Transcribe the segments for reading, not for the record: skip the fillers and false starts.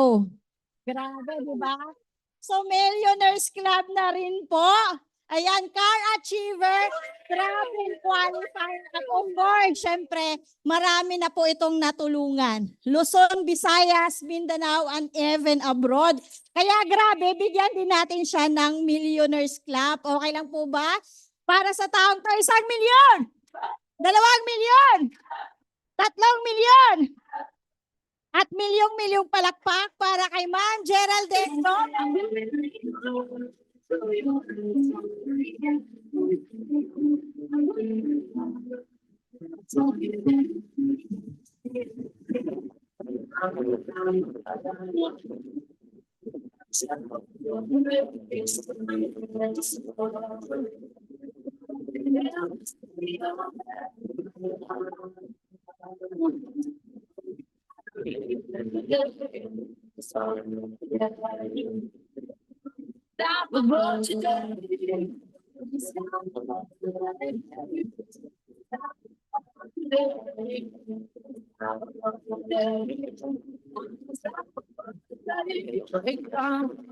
Wow! Grabe, di ba? So, Millionaires Club na rin po. Ayan, Car Achiever, Travel Qualifier. At on board, syempre, marami na po itong natulungan. Luzon, Visayas, Mindanao, and even abroad. Kaya grabe, bigyan din natin siya ng Millionaires Club. Okay lang po ba? Para sa taong to, 1 milyon, 2 milyon, 3 milyon. At milyong-milyong palakpak para kay Ma'am Geraldine.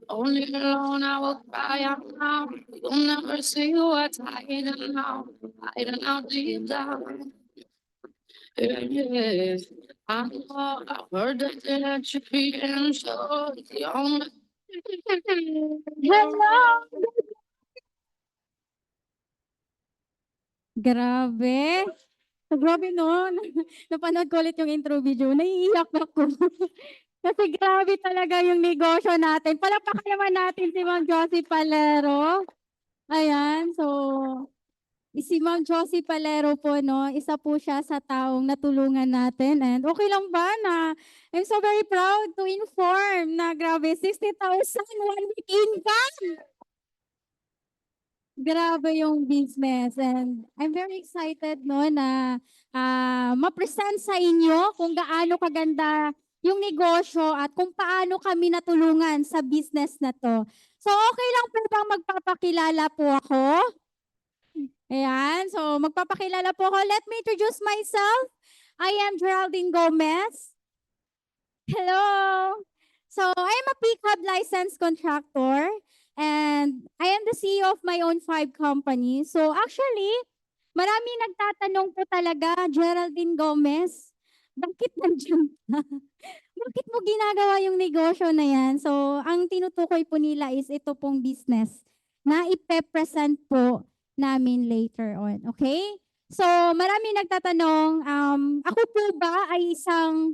Only alone I will cry out now. You'll never see what's hiding now, deep down. Yeah, I know I've heard that you're being so the only. Hello! Grabe. Grabe no. Napanood ko ulit yung intro video. Naiiyak ako. Kasi grabe talaga yung negosyo natin. Palakpakan naman natin si Ma'am Josie Palero. Ayan. So, si Ma'am Josie Palero po, no, isa po siya sa taong natulungan natin. And okay lang ba na I'm so very proud to inform na grabe, 60,000 one week income. Grabe yung business and I'm very excited no na ma-present sa inyo kung gaano kaganda yung negosyo at kung paano kami natulungan sa business na to. So okay lang po bang magpapakilala po ako? Ayan, so magpapakilala po ako. Let me introduce myself. I am Geraldine Gomez. Hello! So I am a PCAB licensed contractor. And I am the CEO of my own 5 companies. So actually, marami nagtatanong po talaga, Geraldine Gomez, bakit nandiyan ka? Bakit mo ginagawa yung negosyo na yan? So ang tinutukoy po nila is ito pong business na ipe-present po namin later on. Okay? So marami nagtatanong, ako po ba ay isang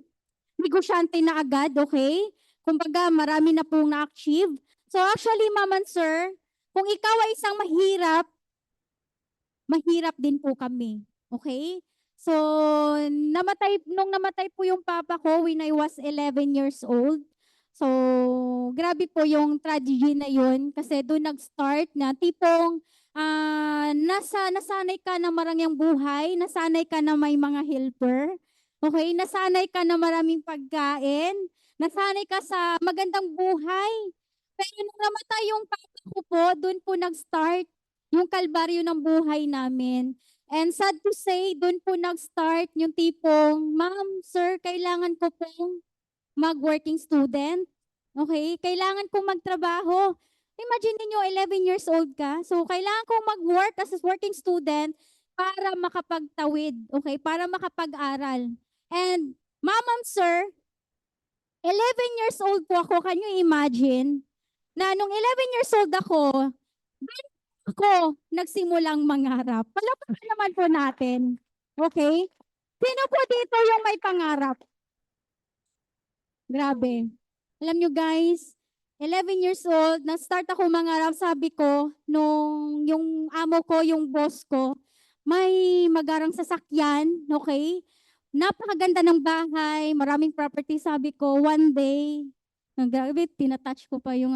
negosyante na agad? Okay? Kumbaga marami na pong na-achieve. So actually, Ma'am and Sir, kung ikaw ay isang mahirap din po kami. Okay? So, nung namatay po yung papa ko when I was 11 years old. So, grabe po yung tragedy na yun kasi doon nag-start na tipong nasanay ka na marangyang buhay, nasanay ka na may mga helper, okay? Nasanay ka na maraming pagkain, nasanay ka sa magandang buhay. Pero nung namatay yung papa ko po, doon po nag-start yung kalbaryo ng buhay namin. And sad to say, doon po nag-start yung tipong, Ma'am, Sir, kailangan ko pong mag-working student. Okay? Kailangan kong magtrabaho. Imagine niyo 11 years old ka. So, kailangan kong mag-work as a working student para makapagtawid. Okay? Para makapag-aral. And, Ma'am and Sir, 11 years old po ako. Can you imagine? Na nung 11 years old ako, doon ako nagsimulang mangarap. Palakpakan naman po natin. Okay? Sino po dito yung may pangarap? Grabe. Alam nyo guys, 11 years old, na-start ako mangarap, sabi ko, nung yung amo ko, yung boss ko, may magarang sasakyan, okay? Napakaganda ng bahay, maraming property, sabi ko, one day, grabe, tinatouch ko pa yung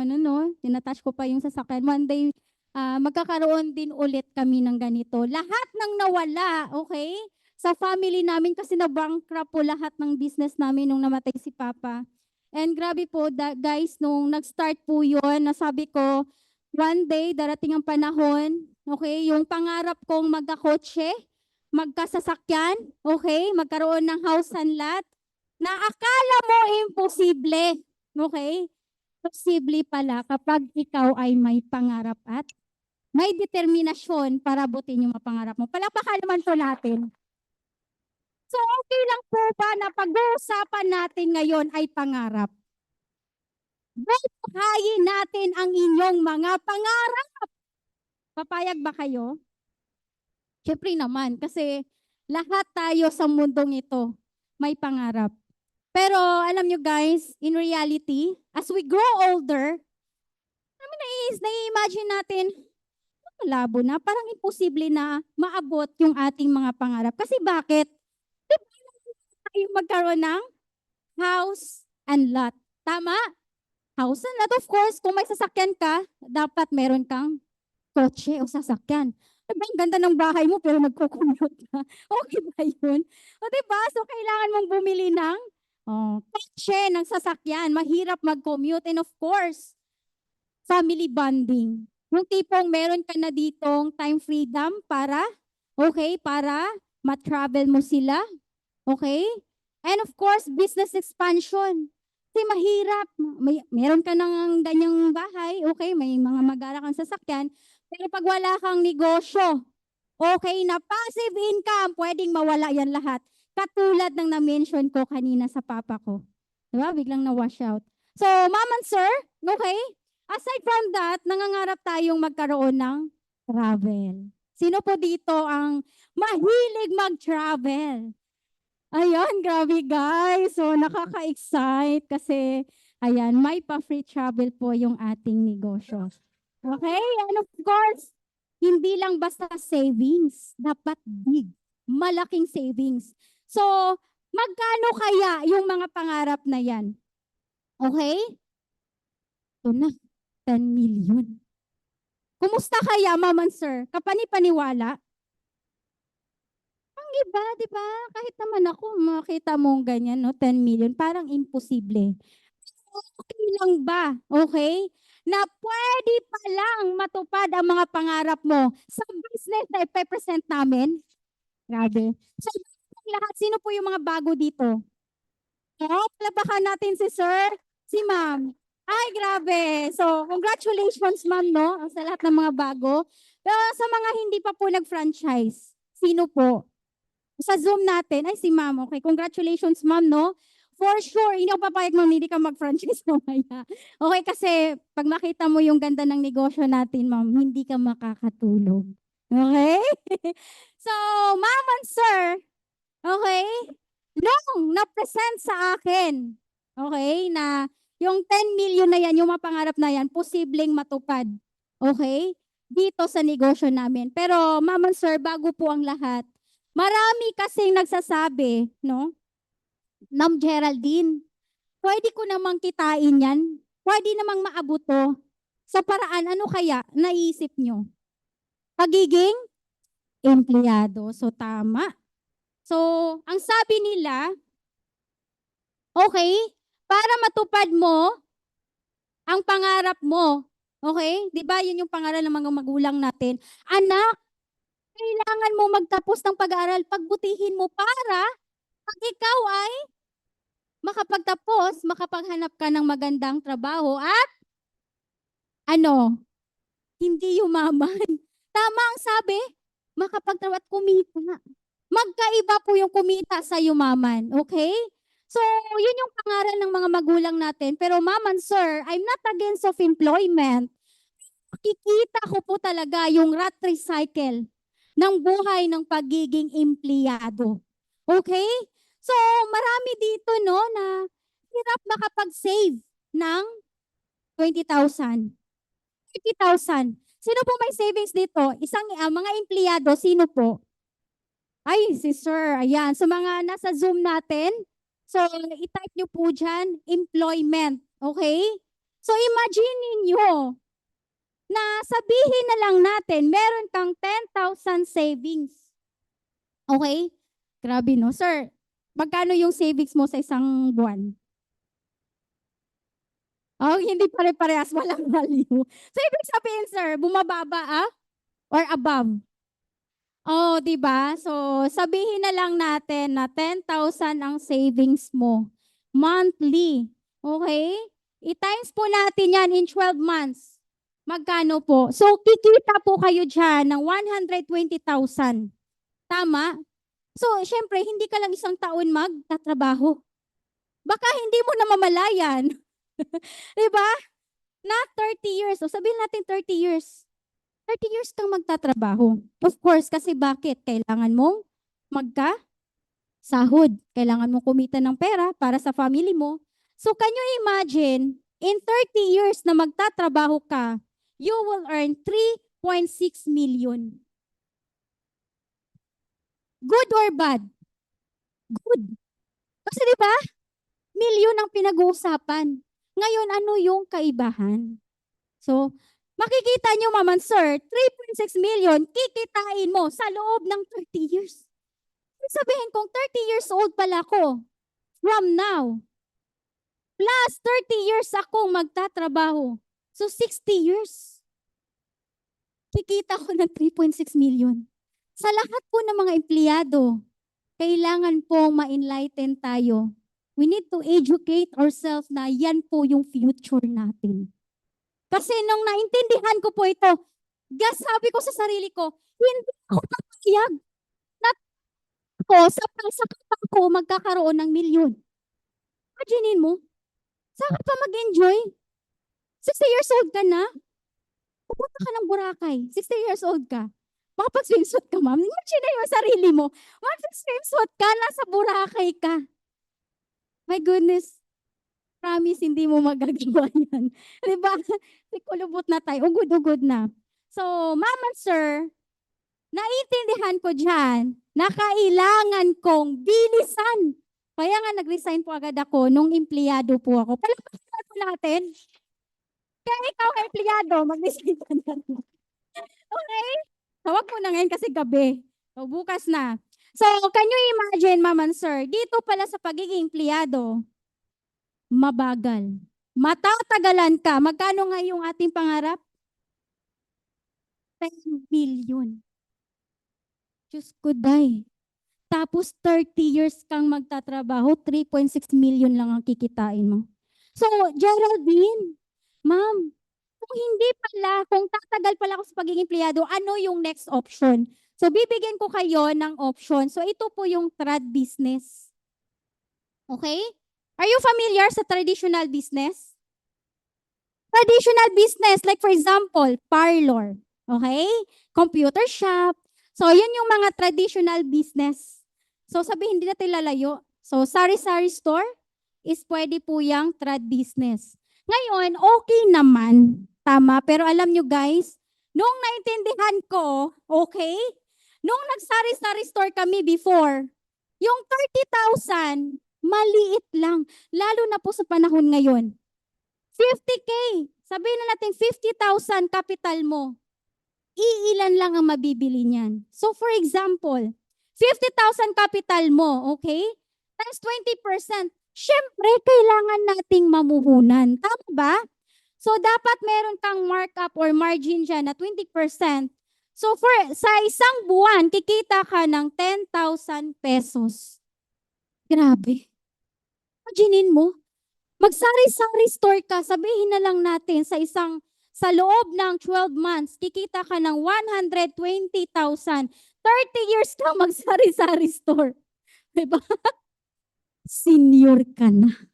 tinatouch ko pa yung sasakyan. One day, magkakaroon din ulit kami ng ganito. Lahat ng nawala, okay? Sa family namin kasi na-bankrupt po lahat ng business namin nung namatay si Papa. And grabe po, guys, nung nag-start po yun, nasabi ko, one day, darating ang panahon, okay, yung pangarap kong magkakotse, magkasasakyan, okay, magkaroon ng house and lot, na akala mo imposible. Okay? Posible pala kapag ikaw ay may pangarap at may determinasyon para abutin yung mga pangarap mo. Palakpakan naman po natin. So, okay lang po ba na pag-uusapan natin ngayon ay pangarap? Buhayin natin ang inyong mga pangarap. Papayag ba kayo? Siyempre naman, kasi lahat tayo sa mundong ito may pangarap. Pero alam nyo guys, in reality, as we grow older, nai-imagine natin, malabo na, parang imposible na maabot yung ating mga pangarap. Kasi bakit? Di ba tayo magkaroon ng house and lot? Tama? House and lot, of course, kung may sasakyan ka, dapat meron kang kotse o sasakyan. Diba, ang ganda ng bahay mo pero nagko-commute ka. Okay ba yun? O diba? So, kailangan mong bumili ng kotse, ng sasakyan. Mahirap mag-commute. And of course, family bonding. Yung tipong meron ka na ditong time freedom para ma-travel mo sila. Okay? And of course, business expansion. Kasi mahirap. Meron ka ng ganyang bahay, okay, may mga mag-ara kang sasakyan, pero pag wala kang negosyo, okay na passive income, pwedeng mawala yan lahat. Katulad ng na-mention ko kanina sa papa ko. Diba? Biglang na-wash out. So, ma'am and sir, okay? Aside from that, nangangarap tayong magkaroon ng travel. Sino po dito ang mahilig mag-travel? Ayan, grabe guys. So, nakaka-excite kasi, ayan, may pa-free travel po yung ating negosyo. Okay? And of course, hindi lang basta savings. Dapat big. Malaking savings. So, magkano kaya yung mga pangarap na yan? Okay? Ito na, 10 million. Kumusta kaya, ma'am and sir? Kapani-paniwala? Ang iba, di ba? Kahit naman ako, makita mong ganyan, no? 10 million, parang imposible. Okay lang ba? Okay? Na pwede pa lang matupad ang mga pangarap mo sa business na ipe-present namin. Grabe. So, lahat, sino po yung mga bago dito? Palapakan natin si sir, si ma'am. Ay, grabe. So, congratulations ma'am, no? Sa lahat ng mga bago. Pero sa mga hindi pa po nag-franchise, sino po? Sa Zoom natin, ay si ma'am, okay. Congratulations ma'am, no? For sure, hindi ako papayag ma'am, hindi ka mag-franchise mamaya. Okay, kasi pag makita mo yung ganda ng negosyo natin, ma'am, hindi ka makakatulog. Okay? So, ma'am and sir, okay, nung na-present sa akin, okay, na yung 10 million na yan, yung mga pangarap na yan, posibleng matupad. Okay? Dito sa negosyo namin. Pero, ma'am and sir, bago po ang lahat, marami kasing nagsasabi, no? Ma'am Geraldine, pwede ko namang kitain yan. Pwede namang maabot to. Sa paraan, ano kaya naisip nyo? Pagiging empleyado. So, tama. So, ang sabi nila, okay, para matupad mo ang pangarap mo, okay? Di ba yun yung pangaral ng mga magulang natin? Anak, kailangan mo magtapos ng pag-aaral, pagbutihin mo para pag ikaw ay makapagtapos, makapaghanap ka ng magandang trabaho at hindi yumaman. Tama ang sabi, makapagtrabaho at kumita. Magkaiba po yung kumita sa yumaman, okay? So, yun yung pangaral ng mga magulang natin. Pero ma'am and sir, I'm not against of employment. Kikita ko po talaga yung rat recycle ng buhay ng pagiging empleyado. Okay? So, marami dito, no, na hirap makapag-save ng 20,000. 50,000. Sino po may savings dito? Mga empleyado, sino po? Ay, si sir. Ayan. So, mga nasa Zoom natin, so, i-type nyo po dyan, employment. Okay? So, imagine niyo na sabihin na lang natin, meron kang 10,000 savings. Okay? Grabe, no? Sir, magkano yung savings mo sa isang buwan? Oh, hindi pare-parehas, walang value. So, ibig sabihin, sir, bumababa or above? Oh, di ba? So, sabihin na lang natin na 10,000 ang savings mo monthly. Okay? I-times po natin yan in 12 months. Magkano po? So, kikita po kayo dyan ng 120,000. Tama? So, syempre, hindi ka lang isang taon magtatrabaho. Baka hindi mo namamalayan. Diba? Not 30 years. O sabihin natin 30 years. 30 years kang magtatrabaho. Of course, kasi bakit? Kailangan mong magka-sahod. Kailangan mong kumita ng pera para sa family mo. So, can you imagine, in 30 years na magtatrabaho ka, you will earn 3.6 million. Good or bad? Good. Kasi di ba? Milyon ang pinag-uusapan. Ngayon, ano yung kaibahan? So, makikita nyo, Ma'am and Sir, 3.6 million, kikitain mo sa loob ng 30 years. Sabihin kong 30 years old pala ako from now, plus 30 years akong magtatrabaho. So, 60 years. Kikita ko ng 3.6 million. Sa lahat po ng mga empleyado, kailangan pong ma-enlighten tayo. We need to educate ourselves na yan po yung future natin. Kasi nung naintindihan ko po ito, sabi ko sa sarili ko, hindi ako papayag na ako sa pangsakat ko magkakaroon ng milyon. Imaginin mo, saan ka pa mag-enjoy? 60 years old ka na? Pupunta ka ng Boracay, 60 years old ka. Makapag-swimsuit ka, ma'am. Imagine yung sarili mo. Mag-swimsuit ka, nasa Boracay ka. My goodness. Promise, hindi mo magagawa yan. Diba? Kulubot na tayo. Ugod-ugod na. So, Ma'am and Sir, naiintindihan ko dyan na kailangan kong bilisan. Kaya nga nag-resign po agad ako nung empleyado po ako. Palakpakan po natin. Kaya ikaw, empleyado, mag-resign ka na. Okay? Tawag mo na ngayon kasi gabi. So, bukas na. So, can you imagine, Ma'am and Sir, dito pala sa pagiging empleyado, mabagal. Matatagalan ka. Magkano nga yung ating pangarap? 10 million. Diyos ko, day. Tapos 30 years kang magtatrabaho, 3.6 million lang ang kikitain mo. So, Geraldine, ma'am, kung hindi pala, kung tatagal pala ako sa pagiging empleyado, ano yung next option? So, bibigyan ko kayo ng option. So, ito po yung trad business. Okay? Are you familiar sa traditional business? Traditional business, like for example, parlor. Okay? Computer shop. So, yun yung mga traditional business. So, sabihin, hindi natin lalayo. So, sari-sari store is pwede po yung trad business. Ngayon, okay naman. Tama. Pero alam nyo guys, nung naintindihan ko, okay, nung nagsari-sari store kami before, yung 30,000, maliit lang. Lalo na po sa panahon ngayon. 50K. Sabihin na natin 50,000 capital mo. Iilan lang ang mabibili niyan. So for example, 50,000 capital mo, okay? Times 20%. Syempre, kailangan nating mamuhunan. Tama ba? So dapat meron kang markup or margin dyan na 20%. So sa isang buwan, kikita ka ng 10,000 pesos. Grabe. Imaginin mo, magsari-sari store ka, sabihin na lang natin sa loob ng 12 months, kikita ka ng 120,000. 30 years ka magsari-sari store. Diba? Senior ka na.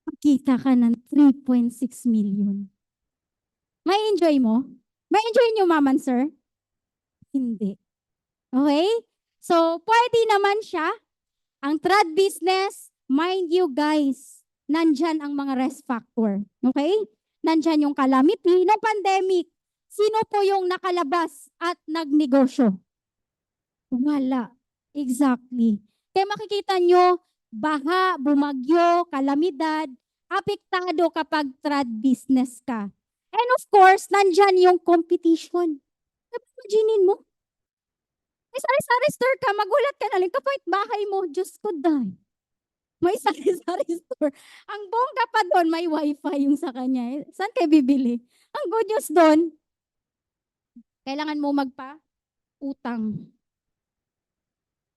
Makita ka ng 3.6 million. May enjoy mo? May enjoy nyo, Ma'am and Sir? Hindi. Okay? So, pwede naman siya. Ang trad business, mind you guys, nandyan ang mga risk factor. Okay? Nandyan yung calamity ng pandemic. Sino po yung nakalabas at nagnegosyo? Wala. Exactly. Kaya makikita nyo, baha, bumagyo, kalamidad, apektado kapag trad business ka. And of course, nandyan yung competition. Imaginin mo, may sari-sari store ka, magulat ka na lang, kapit bahay mo, Diyos ko dahil. May sari-sari store. Ang bongga pa doon, may wifi yung sa kanya. Saan kayo bibili? Ang good news doon, kailangan mo magpa-utang.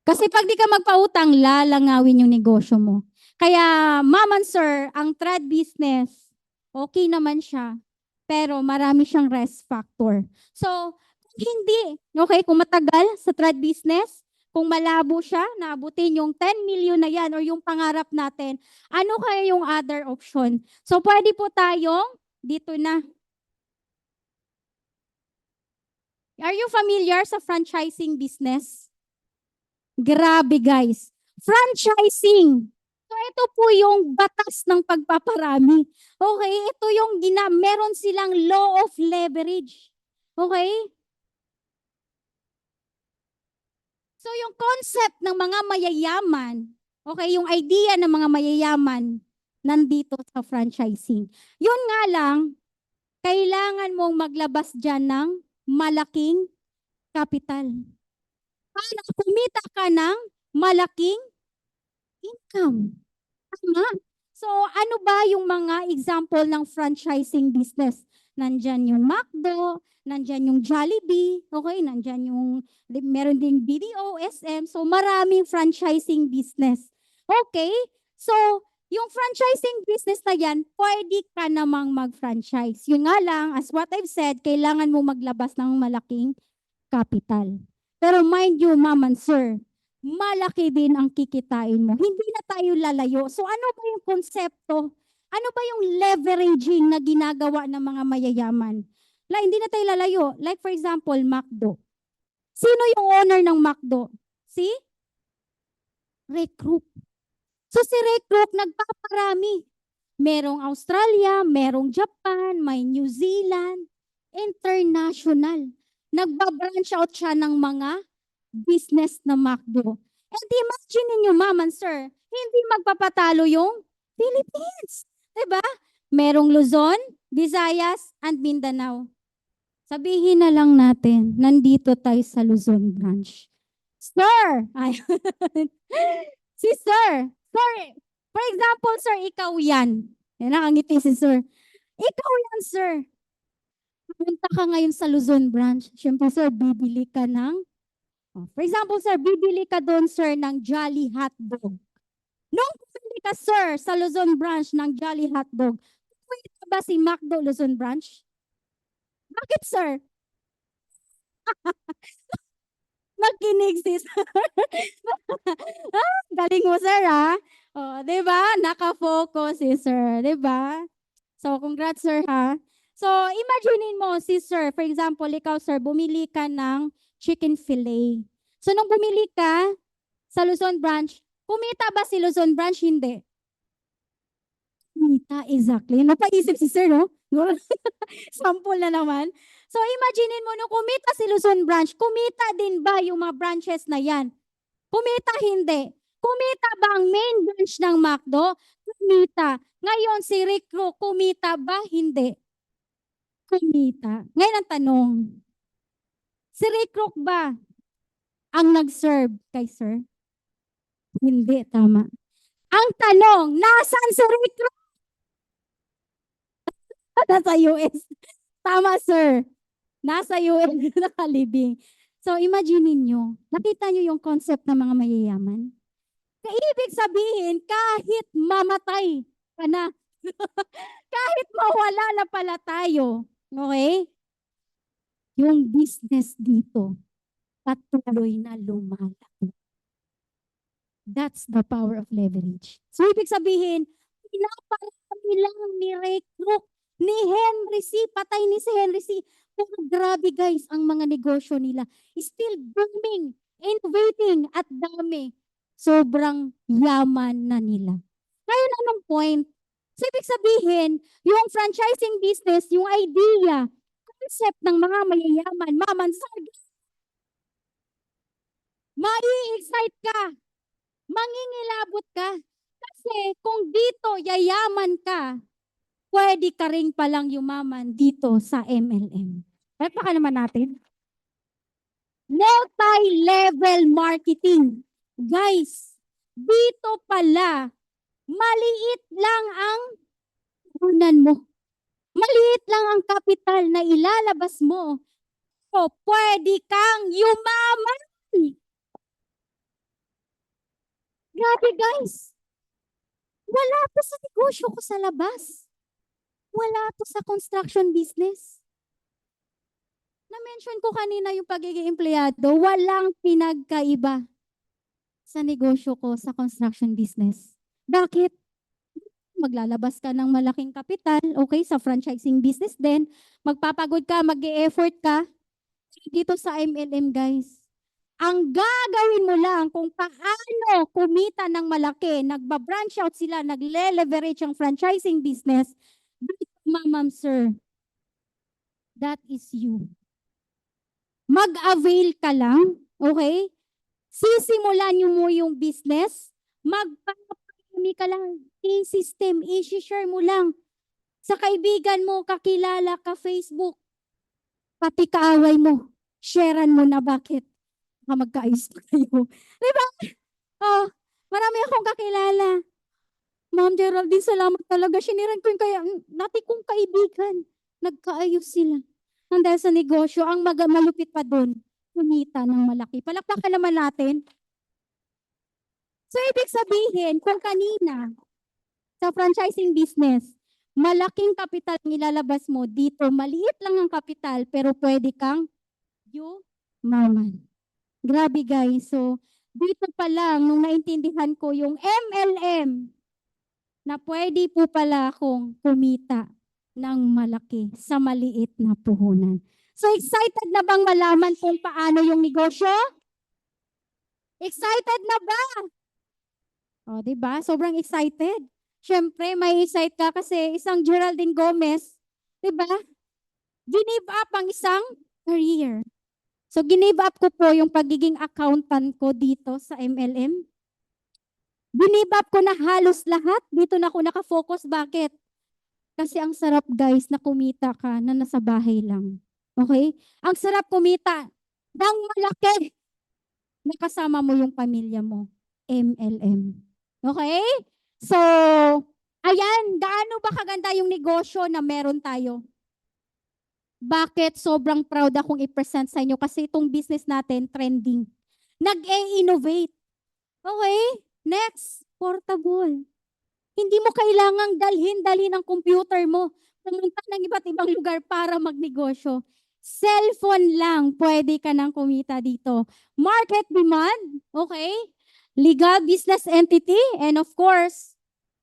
Kasi pag di ka magpa-utang, lalangawin yung negosyo mo. Kaya, ma'am and sir, ang trad business, okay naman siya. Pero marami siyang risk factor. So, kung hindi, okay, kung matagal sa trad business, kung malabo siya, naabutin yung 10 million na yan or yung pangarap natin, ano kaya yung other option? So, pwede po tayong dito na. Are you familiar sa franchising business? Grabe guys. Franchising. So ito po yung batas ng pagpaparami. Okay? Ito yung meron silang law of leverage. Okay? So yung concept ng mga mayayaman, okay, yung idea ng mga mayayaman nandito sa franchising. Yun nga lang, kailangan mong maglabas dyan ng malaking capital. Para kumita ka ng malaking income. Tama? So, ano ba yung mga example ng franchising business? Nandyan yung McDo, nandyan yung Jollibee, okay? Nandyan yung, meron ding BDO, SM. So, maraming franchising business. Okay? So, yung franchising business na yan, pwede ka namang mag-franchise. Yun nga lang, as what I've said, kailangan mo maglabas ng malaking capital. Pero mind you, ma'am and sir, malaki din ang kikitain mo. Hindi na tayo lalayo. So ano ba yung konsepto? Ano ba yung leveraging na ginagawa ng mga mayayaman? Like, hindi na tayo lalayo. Like for example, McDo. Sino yung owner ng McDo? Si Ray Kroc. So si Ray Kroc nagpaparami. Merong Australia, merong Japan, may New Zealand, international. Nagbabranch out siya ng mga business na McDo. And imagine ninyo, ma'am and sir, hindi magpapatalo yung Philippines. Diba? Merong Luzon, Visayas, and Mindanao. Sabihin na lang natin, nandito tayo sa Luzon branch. Sir! Ay, si sir. Sorry. For example, sir, ikaw yan. Yan nakangiti si sir. Ikaw yan, sir. Punta ka ngayon sa Luzon branch. Siyempre, sir, bibili ka ng for example, sir, bibili ka doon, sir, ng Jolly Hotdog. Nung bibili ka, sir, sa Luzon branch ng Jolly Hotdog, pwede ba si McDo Luzon branch? Bakit, sir? Nakinig si sir. Galing mo, sir, ha? Oh, di ba? Naka-focus si sir, di ba? So, congrats, sir, ha? So, imaginein mo si sir, for example, ikaw, sir, bumili ka ng chicken fillet. So, nung bumili ka sa Luzon branch, kumita ba si Luzon branch? Hindi. Kumita, exactly. Napaisip si sir, no? Sample na naman. So, imaginein mo, nung kumita si Luzon branch, kumita din ba yung mga branches na yan? Kumita, hindi. Kumita ba ang main branch ng McDo? Kumita. Ngayon, si Rick Rook, kumita ba? Hindi. Kumita. Ngayon ang tanong, si Rick Rook ba ang nag-serve kay sir? Hindi, tama. Ang tanong, nasan si Rick Rook? Nasa US. Tama, sir. Nasa US nakalibing. So, imagine niyo, nakita niyo yung concept ng mga mayayaman? Ibig sabihin, kahit mamatay ka na, kahit mawala na pala tayo, okay? Yung business dito, patuloy na lumalaki. That's the power of leverage. So, ibig sabihin, pinaparami lang ni Ray Kroc, ni Henry C. Patay ni si Henry C. Pero grabe guys, ang mga negosyo nila still booming, innovating at dami. Sobrang yaman na nila. Ngayon, anong point? So, ibig sabihin, yung franchising business, yung idea, concept ng mga mayayaman, mamansag, mai-excite ka, mangingilabot ka. Kasi kung dito yayaman ka, pwede ka rin palang yumaman dito sa MLM. Baka naman natin. Multi-level marketing. Guys, dito pala, maliit lang ang unan mo. Maliit lang ang kapital na ilalabas mo. So, pwede kang yumaman. Grabe guys. Wala to sa negosyo ko sa labas. Wala to sa construction business. Na-mention ko kanina yung pagiging empleyado, walang pinagkaiba sa negosyo ko sa construction business. Bakit? Maglalabas ka ng malaking kapital, okay, sa franchising business din. Magpapagod ka, mag-e-effort ka. Dito sa MLM, guys. Ang gagawin mo lang kung paano kumita ng malaki, nagba-branch out sila, nagle-leverage ang franchising business, ma'am, sir, that is you. Mag-avail ka lang, okay? Sisimulan mo yung business, magpapakami ka lang, i-system, i-share mo lang sa kaibigan mo, kakilala ka, Facebook, pati kaaway mo, sharean mo na bakit magkaayos pa kayo. Diba? Oh, marami akong kakilala. Ma'am Geraldine, salamat talaga. Shiniran ko yung dati kong kaibigan. Nagkaayos sila. Ang dahil sa negosyo, ang malupit pa doon, kumita ng malaki. Palakpakan naman natin. So, ibig sabihin, kung kanina, sa franchising business, malaking kapital ang ilalabas mo dito, maliit lang ang kapital, pero pwede kang yumaman. Grabe guys. So, dito pa lang, nung naintindihan ko yung MLM, na pwede po pala akong kumita ng malaki sa maliit na puhunan. So, excited na bang malaman kung paano yung negosyo? Excited na ba? O, diba? Sobrang excited. Siyempre, may excite ka kasi isang Geraldine Gomez, diba? Give up ang isang career. So, give up ko po yung pagiging accountant ko dito sa MLM. Give up ko na halos lahat. Dito na ako nakafocus. Bakit? Kasi ang sarap guys na kumita ka na nasa bahay lang. Okay? Ang sarap kumita ng malaki na kasama mo yung pamilya mo. MLM. Okay? So, ayan, gaano ba kaganda yung negosyo na meron tayo? Bakit sobrang proud akong i-present sa inyo? Kasi itong business natin, trending. Nag-e-innovate. Okay? Next, portable. Hindi mo kailangang dalhin ang computer mo. Pumunta ng iba't ibang lugar para magnegosyo. Cellphone lang, pwede ka nang kumita dito. Market demand, okay? Legal business entity, and of course,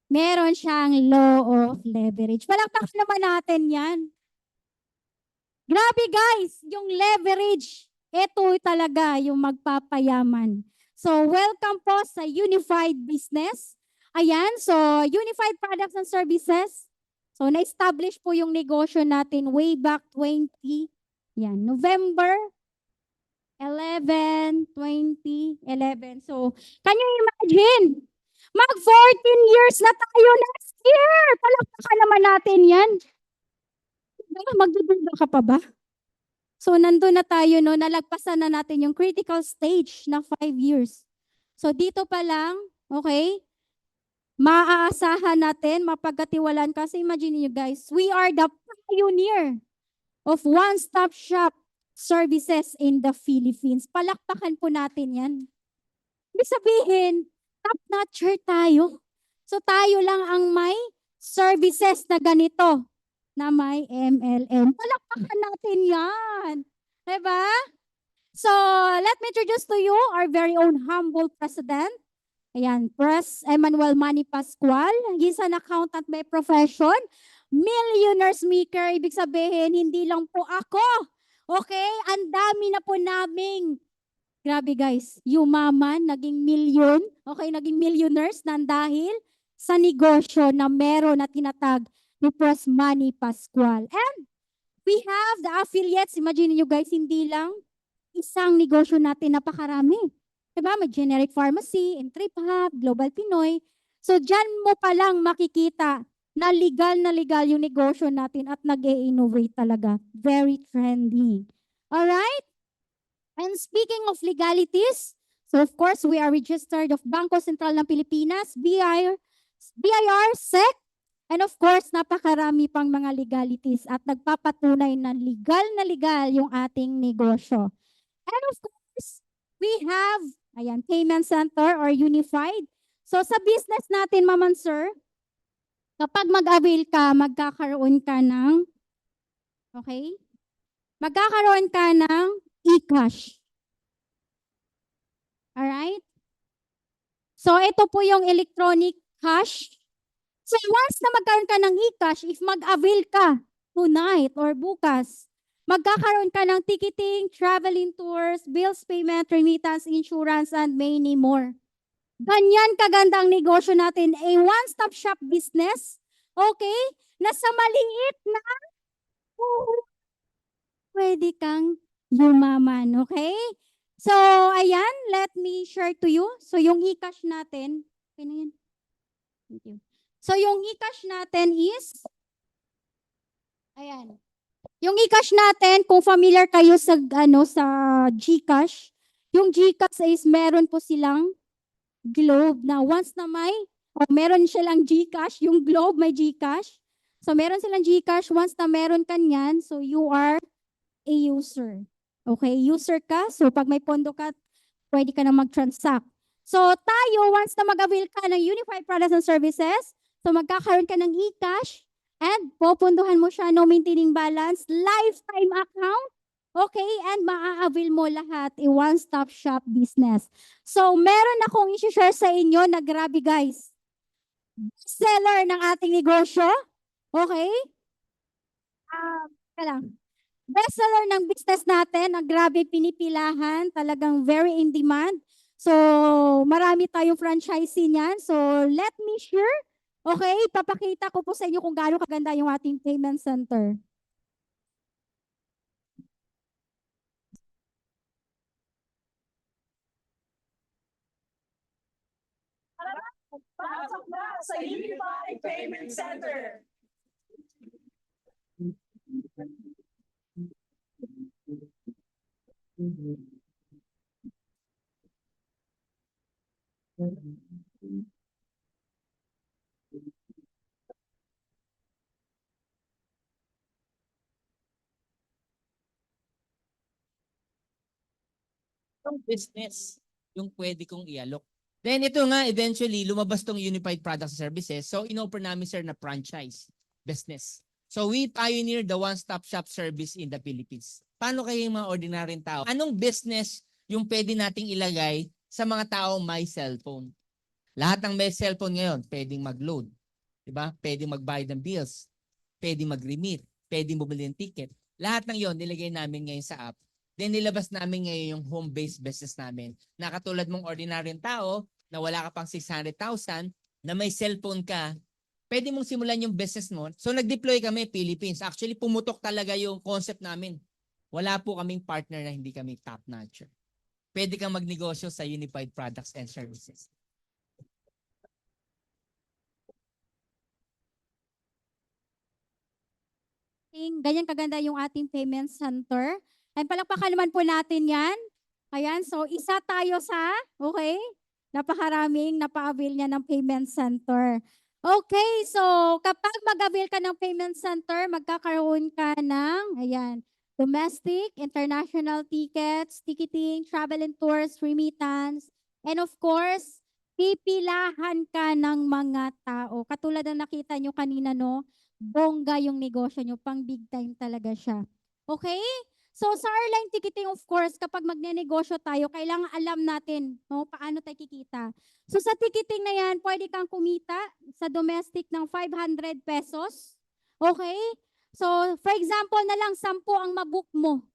meron siyang law of leverage. Palakpakan naman natin yan. Grabe guys, yung leverage, ito talaga yung magpapayaman. So welcome po sa Unified Business. Ayan, so Unified Products and Services. So na-establish po yung negosyo natin way back 20, yan, November 11, 2011. So, can you imagine? Mag 14 years na tayo next year. Palakpakan naman natin yan. Magdududa ka pa ba? So, nandun na tayo, no? Nalagpasan na natin yung critical stage na 5 years. So, dito pa lang, okay? Maaasahan natin, mapagkatiwalaan kasi imagine nyo guys, we are the pioneer of one-stop shop services in the Philippines. Palakpakan po natin yan. Ibig sabihin, top-notcher tayo. So, tayo lang ang may services na ganito na may MLM. Palakpakan natin yan. Diba? So, let me introduce to you our very own humble president. Ayan, Pres Emmanuel Manny Pascual. He's an accountant by profession. Millionaire maker. Ibig sabihin, hindi lang po ako. Okay? Ang dami na po naming, grabe guys, yumaman, naging million. Okay, naging millionaires na dahil sa negosyo na meron na tinatag ni Pres Manny Pascual. And we have the affiliates. Imagine nyo guys, hindi lang isang negosyo natin, napakarami. Diba? May generic pharmacy, Trip Hub, Global Pinoy. So dyan mo palang makikita na legal yung negosyo natin at nag-e-innovate talaga. Very trendy. Alright? And speaking of legalities, so of course, we are registered of Bangko Sentral ng Pilipinas, BIR, SEC, and of course, napakarami pang mga legalities at nagpapatunay na legal yung ating negosyo. And of course, we have, ayan, payment center or unified. So sa business natin, Ma'am and Sir, kapag mag-avail ka, magkakaroon ka ng, okay? Magkakaroon ka ng e-cash. Alright? So ito po yung electronic cash. So once na magkaroon ka ng e-cash, if mag-avail ka tonight or bukas, magkakaroon ka ng ticketing, traveling tours, bills payment, remittance, insurance, and many more. Ganyan kaganda ang negosyo natin, a one-stop shop business, okay? Nasa maliit na pwede kang yumaman, okay? So, ayan, let me share to you. So, yung e-cash natin, okay na yan. Thank you. So, yung e-cash natin is, ayan. Yung e-cash natin, kung familiar kayo sa, sa GCash, yung GCash is meron po silang globe na once na meron silang GCash, yung globe may GCash. So, meron silang GCash, once na meron ka niyan, so you are a user. Okay, user ka, so pag may pondo ka, pwede ka na mag-transact. So, tayo, once na mag-avail ka ng Unified Products and Services, so magkakaroon ka ng e-cash, and popunduhan mo siya, no maintaining balance, lifetime account, okay, and maa-avail mo lahat, a one-stop shop business. So, meron akong i-share sa inyo na grabe guys. Seller ng ating negosyo, okay? Lang. Bestseller ng business natin, ang grabe pinipilahan, talagang very in demand. So, marami tayong franchisee niyan. So, let me share. Okay, papakita ko po sa inyo kung gaano kaganda yung ating payment center. Pasok na sa Unified Payment Center. Yung business yung pwede kong i-alok. Then ito nga, eventually, lumabas tong Unified Products and Services. So, in-offer namin, sir, na franchise business. So, we pioneer the one-stop shop service in the Philippines. Paano kayo yung mga ordinaryong tao? Anong business yung pwede nating ilagay sa mga tao may cellphone? Lahat ng may cellphone ngayon, pwedeng mag-load. Diba? Pwedeng magbayad ng bills. Pwedeng mag-remit. Pwedeng bumili ng ticket. Lahat ng yon nilagay namin ngayon sa app. Then nilabas namin ngayon yung home-based business namin. Na katulad mong ordinaryong tao, na wala ka pang 600,000, na may cellphone ka, pwede mong simulan yung business mo. So nag-deploy kami Philippines. Actually, pumutok talaga yung concept namin. Wala po kaming partner na hindi kami top-notcher. Pwede kang magnegosyo sa Unified Products and Services. Ganyan kaganda yung ating payment center. And palakpakan naman po natin yan. Ayan, so isa tayo sa, okay, napakaraming napa-avail niya ng payment center. Okay, so kapag mag-avail ka ng payment center, magkakaroon ka ng, ayan, domestic, international tickets, ticketing, travel and tours, remittance, and of course, pipilahan ka ng mga tao. Katulad na nakita nyo kanina, no? Bongga yung negosyo nyo, pang big time talaga siya. Okay? So sa airline ticketing, of course, kapag magnenegosyo tayo, kailangan alam natin, no, paano tayo kikita. So sa ticketing na yan, pwede kang kumita sa domestic ng 500 pesos. Okay? So for example na lang, 10 ang mabook mo.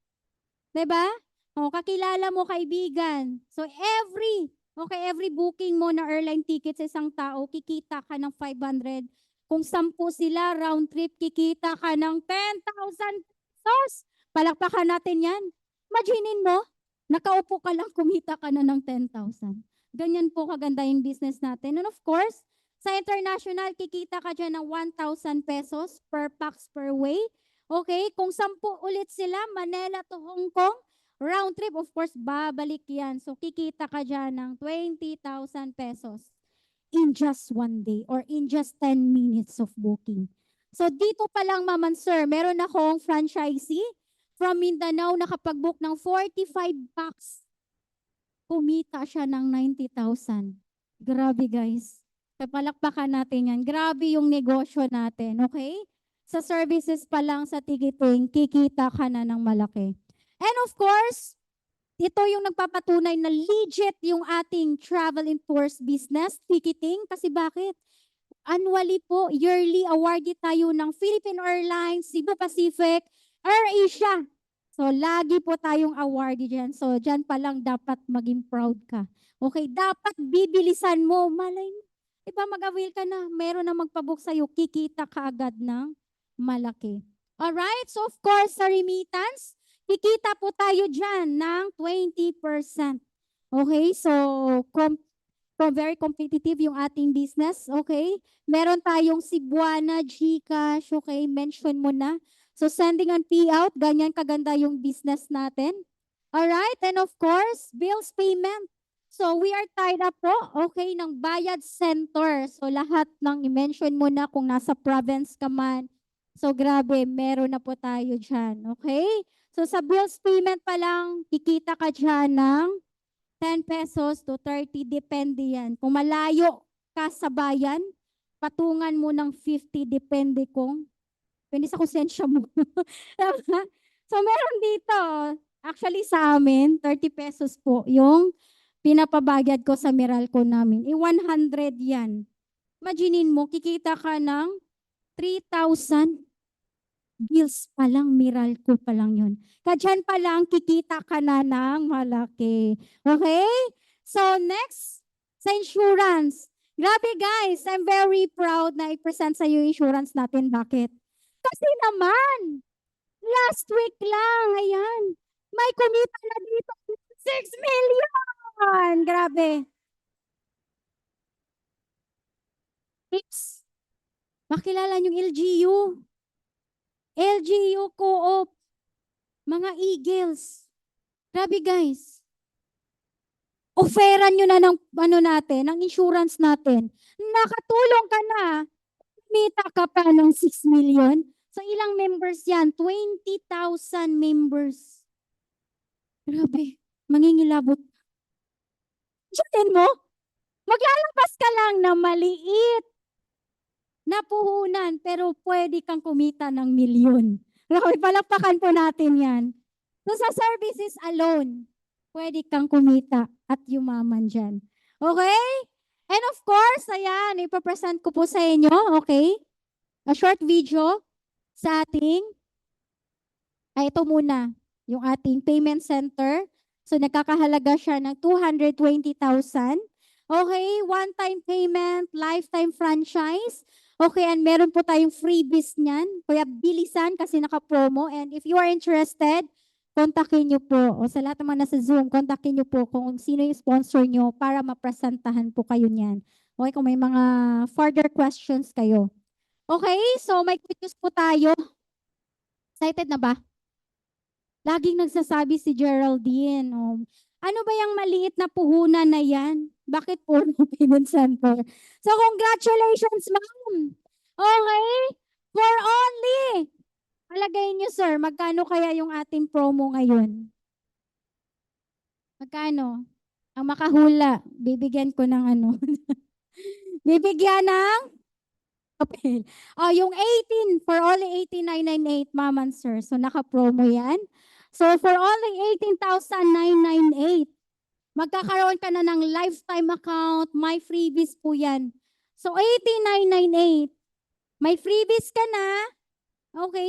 'Di ba? O kakilala mo kaibigan. So every booking mo na airline ticket sa isang tao, kikita ka ng 500. Kung 10 sila, round trip, kikita ka ng 10,000 pesos. Palakpakan natin yan. Imaginin mo, nakaupo ka lang, kumita ka na ng 10,000. Ganyan po kaganda yung business natin. And of course, sa international, kikita ka dyan ng 1,000 pesos per pax per way. Okay, kung 10 ulit sila, Manila to Hong Kong, round trip, of course, babalik yan. So, kikita ka dyan ng 20,000 pesos in just one day or in just 10 minutes of booking. So dito pa lang, Ma'am and Sir, meron akong franchisee from Mindanao nakapag-book ng 45 packs. Kumita siya ng 90,000. Grabe guys. Kapalakpakan natin yan. Grabe yung negosyo natin, okay? Sa services pa lang sa ticketing, kikita ka na ng malaki. And of course, ito yung nagpapatunay na legit yung ating travel and tours business, ticketing. Kasi bakit? Annually po, yearly awardee tayo ng Philippine Airlines, Cebu Pacific, AirAsia. So, lagi po tayong awardee dyan. So, dyan pa lang dapat maging proud ka. Okay, dapat bibilisan mo. Malay mo. Diba mag-avail ka na, meron na magpabook sa'yo, kikita ka agad ng malaki. Alright, so of course, sa remittance, kikita po tayo dyan ng 20%. Okay, so very competitive yung ating business, okay? Meron tayong Cebuana, GCash, okay? Mention mo na. So sending and payout, ganyan kaganda yung business natin. Alright, and of course, bills payment. So we are tied up po, okay, ng bayad center. So lahat ng i-mention mo na kung nasa province ka man. So grabe, meron na po tayo dyan, okay? So sa bills payment pa lang, kikita ka dyan ng 10 pesos to 30, depende yan. Kung malayo ka sa bayan, patungan mo ng 50, depende sa konsensya mo. So meron dito, actually sa amin, 30 pesos po yung pinapabayad ko sa Meralco namin. 100 yan. Imaginin mo, kikita ka ng 3,000 bills pa lang, Meralco pa lang yun. Kadyan pa lang, kikita ka na ng malaki. Okay? So next, sa insurance. Grabe guys, I'm very proud na i-present sa iyo yung insurance natin. Bakit? Kasi naman, last week lang, ayan, may kumita na dito 6 million. Grabe. Tips. Makilala yung LGU. LGU Co-op. Mga Eagles. Grabe guys. Offeran nyo na ng ng insurance natin. Nakatulong ka na. Kumita ka pa ng 6 million. So ilang members yan? 20,000 members. Grabe. Mangingilabot. Diyan mo? Maglalabas ka lang na maliit na puhunan, pero pwede kang kumita ng milyon. Okay, palakpakan po natin yan. So sa services alone, pwede kang kumita at yumaman dyan. Okay? And of course, ayan, ipapresent ko po sa inyo, okay? A short video sa ating, ito muna, yung ating payment center. So nagkakahalaga siya ng 220,000. Okay, one-time payment, lifetime franchise. Okay, and meron po tayong freebies niyan. Kaya bilisan kasi naka-promo. And if you are interested, kontakin nyo po. O sa lahat naman nasa Zoom, kontakin nyo po kung sino yung sponsor nyo para mapresentahan po kayo niyan. Okay, kung may mga further questions kayo. Okay, so may quick news po tayo. Excited na ba? Laging nagsasabi si Geraldine, ano ba yung maliit na puhunan na yan? Bakit po payment center? So congratulations, ma'am. Okay? For only, alagay niyo sir, magkano kaya yung ating promo ngayon? Magkano? Ang makahula, bibigyan ko ng bibigyan ng papel. Yung 18, for only 18,998, ma'am and sir. So naka-promo yan. So for only 18,998, magkakaroon ka na ng lifetime account, may freebies po yan. So 18,998, may freebies ka na, okay?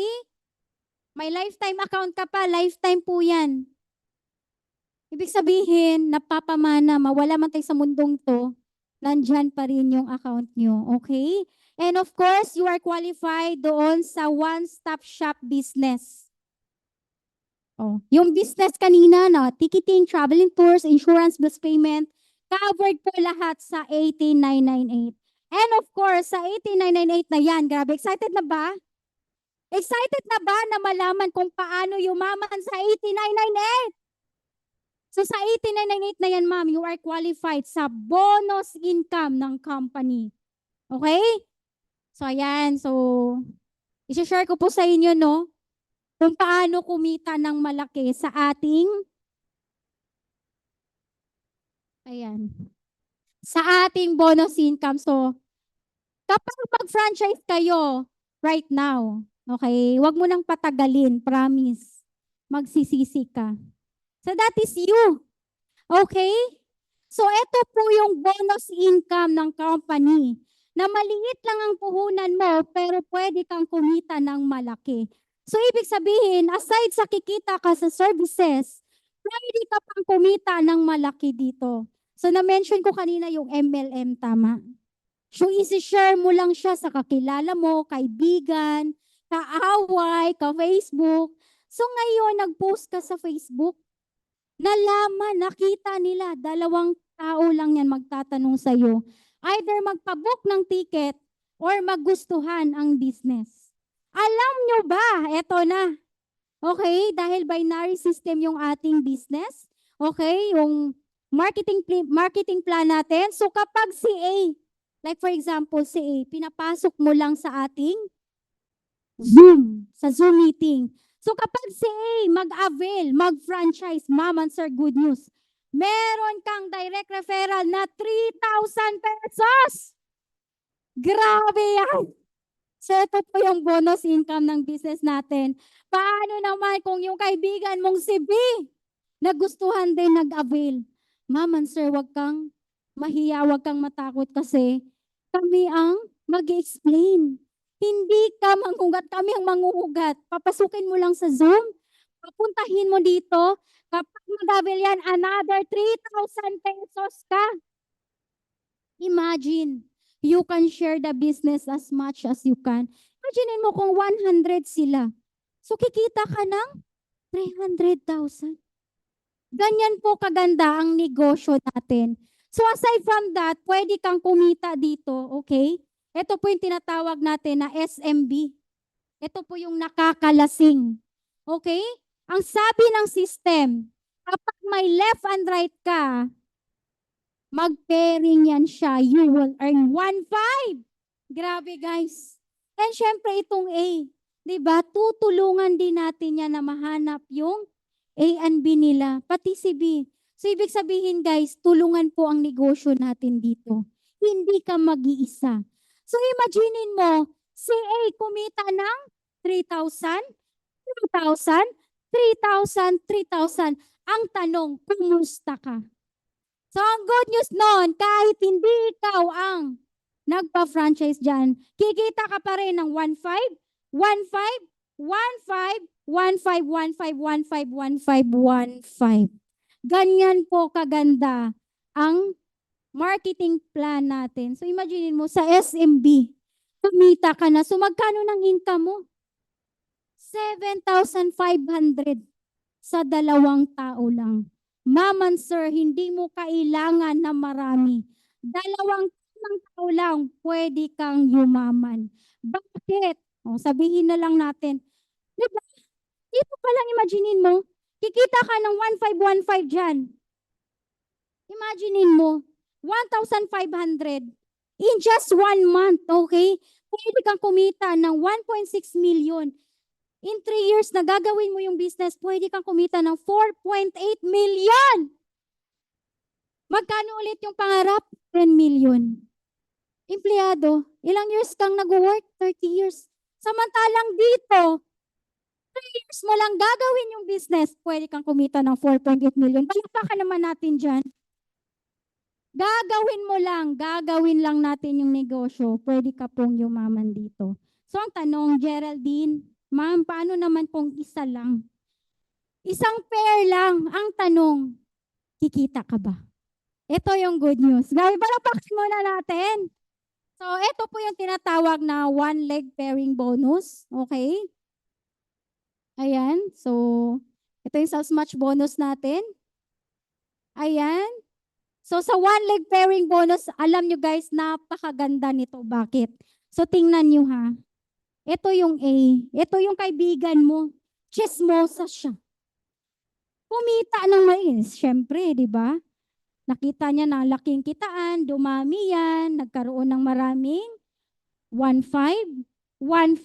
May lifetime account ka pa, lifetime po yan. Ibig sabihin, napapamana, mawala man tayo sa mundong to, nandyan pa rin yung account nyo, okay? And of course, you are qualified doon sa one-stop shop business. Yung business kanina na ticketing, traveling tours, insurance, bills payment, covered po lahat sa 18,998. And of course, sa 18,998 na yan, grabe, excited na ba? Excited na ba na malaman kung paano yumaman sa 18,998? So sa 18,998 na yan, ma'am, you are qualified sa bonus income ng company. Okay? So ayan, so i-share ko po sa inyo, no? Kung paano kumita ng malaki sa ating, ayan, sa ating bonus income. So, kapag mag-franchise kayo right now, okay, wag mo nang patagalin, promise. Magsisisi ka. So, that is you. Okay? So, ito po yung bonus income ng company na maliit lang ang puhunan mo pero pwede kang kumita ng malaki. So, ibig sabihin, aside sa kikita ka sa services, pwede ka pang kumita ng malaki dito. So, na-mention ko kanina yung MLM, tama? So, isi-share mo lang siya sa kakilala mo, kaibigan, kaaway, ka-Facebook. So, ngayon, nag-post ka sa Facebook, nalaman, nakita nila, 2 tao lang yan magtatanong sa'yo. Either magpabook ng ticket or magustuhan ang business. Alam nyo ba, eto na. Okay, dahil binary system yung ating business. Okay, yung marketing plan natin. So kapag si A, like for example si A, pinapasok mo lang sa ating Zoom, sa Zoom meeting. So kapag si A mag-avail, mag-franchise, ma'am and sir, good news. Meron kang direct referral na 3,000 pesos. Grabe yan. So ito po yung bonus income ng business natin. Paano naman kung yung kaibigan mong si B nagustuhan din nag-avail? Ma'am and sir, wag kang mahiya, wag kang matakot kasi kami ang mag-explain. Hindi ka manghugat, kami ang manghuhugat. Papasukin mo lang sa Zoom, papuntahin mo dito, kapag mag-avail yan, another 3,000 pesos ka. Imagine, you can share the business as much as you can. Imagine mo kung 100 sila. So kikita ka ng 300,000. Ganyan po kaganda ang negosyo natin. So aside from that, pwede kang kumita dito, okay? Ito po yung tinatawag natin na SMB. Ito po yung nakakalasing. Okay? Ang sabi ng system, kapag may left and right ka, mag-pairing yan siya. You will earn 1.5. Grabe guys. And syempre itong A, diba? Tutulungan din natin yan na mahanap yung A and B nila, pati si B. So ibig sabihin guys, tulungan po ang negosyo natin dito. Hindi ka mag-iisa. So imaginein mo, si A kumita ng 3,000, 2,000, 3,000, 3,000. Ang tanong, kumusta ka? So ang good news noon, kahit hindi ikaw ang nagpa-franchise dyan, kikita ka pa rin ng 1.5, 1.5, 1.5, 1.5, 1.5, 1.5, 1.5, 1.5. Ganyan po kaganda ang marketing plan natin. So imagine mo sa SMB, kumita ka na. So magkano ng income mo? 7,500 sa 2 tao lang. Ma'am and sir, hindi mo kailangan na marami. 2 tao lang, pwede kang yumaman. Bakit? O, sabihin na lang natin. Diba? Dito pa lang imaginein mo, kikita ka ng 1,515 dyan. Imaginein mo, 1,500 in just 1 month, okay? Pwede kang kumita ng 1.6 million. In 3 years na gagawin mo yung business, pwede kang kumita ng 4.8 million. Magkano ulit yung pangarap? 10 million. Empleyado, ilang years kang nag-work? 30 years. Samantalang dito, 3 years mo lang gagawin yung business, pwede kang kumita ng 4.8 million. Palakpakan naman natin dyan. Gagawin lang natin yung negosyo, pwede ka pong yumaman dito. So ang tanong, Geraldine, ma'am, paano naman kung isa lang? Isang pair lang. Ang tanong, kikita ka ba? Ito yung good news. Palakpakan muna natin. So ito po yung tinatawag na one leg pairing bonus. Okay? Ayan. So ito yung sales match bonus natin. Ayan. So sa one leg pairing bonus, alam nyo guys, napakaganda nito. Bakit? So tingnan nyo ha. Ito yung A. Ito yung kaibigan mo. Chismosa siya. Kumita ng mais. Siyempre, di ba? Nakita niya na laking kitaan, dumami yan, nagkaroon ng maraming 1.5, 1.5.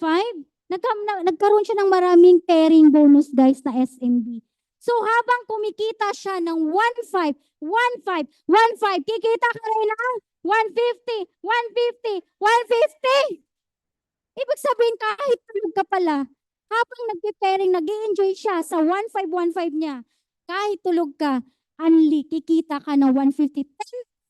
Nagkaroon siya ng maraming pairing bonus guys na SMB. So habang kumikita siya ng 1.5, 1.5, 1.5, kikita ka rin ng 150, 150, 150. Ibig sabihin kahit tulog ka pala, habang nagpe-pairing, nag-enjoy siya sa 1.5, 1.5 niya, kahit tulog ka, only kikita ka ng 150.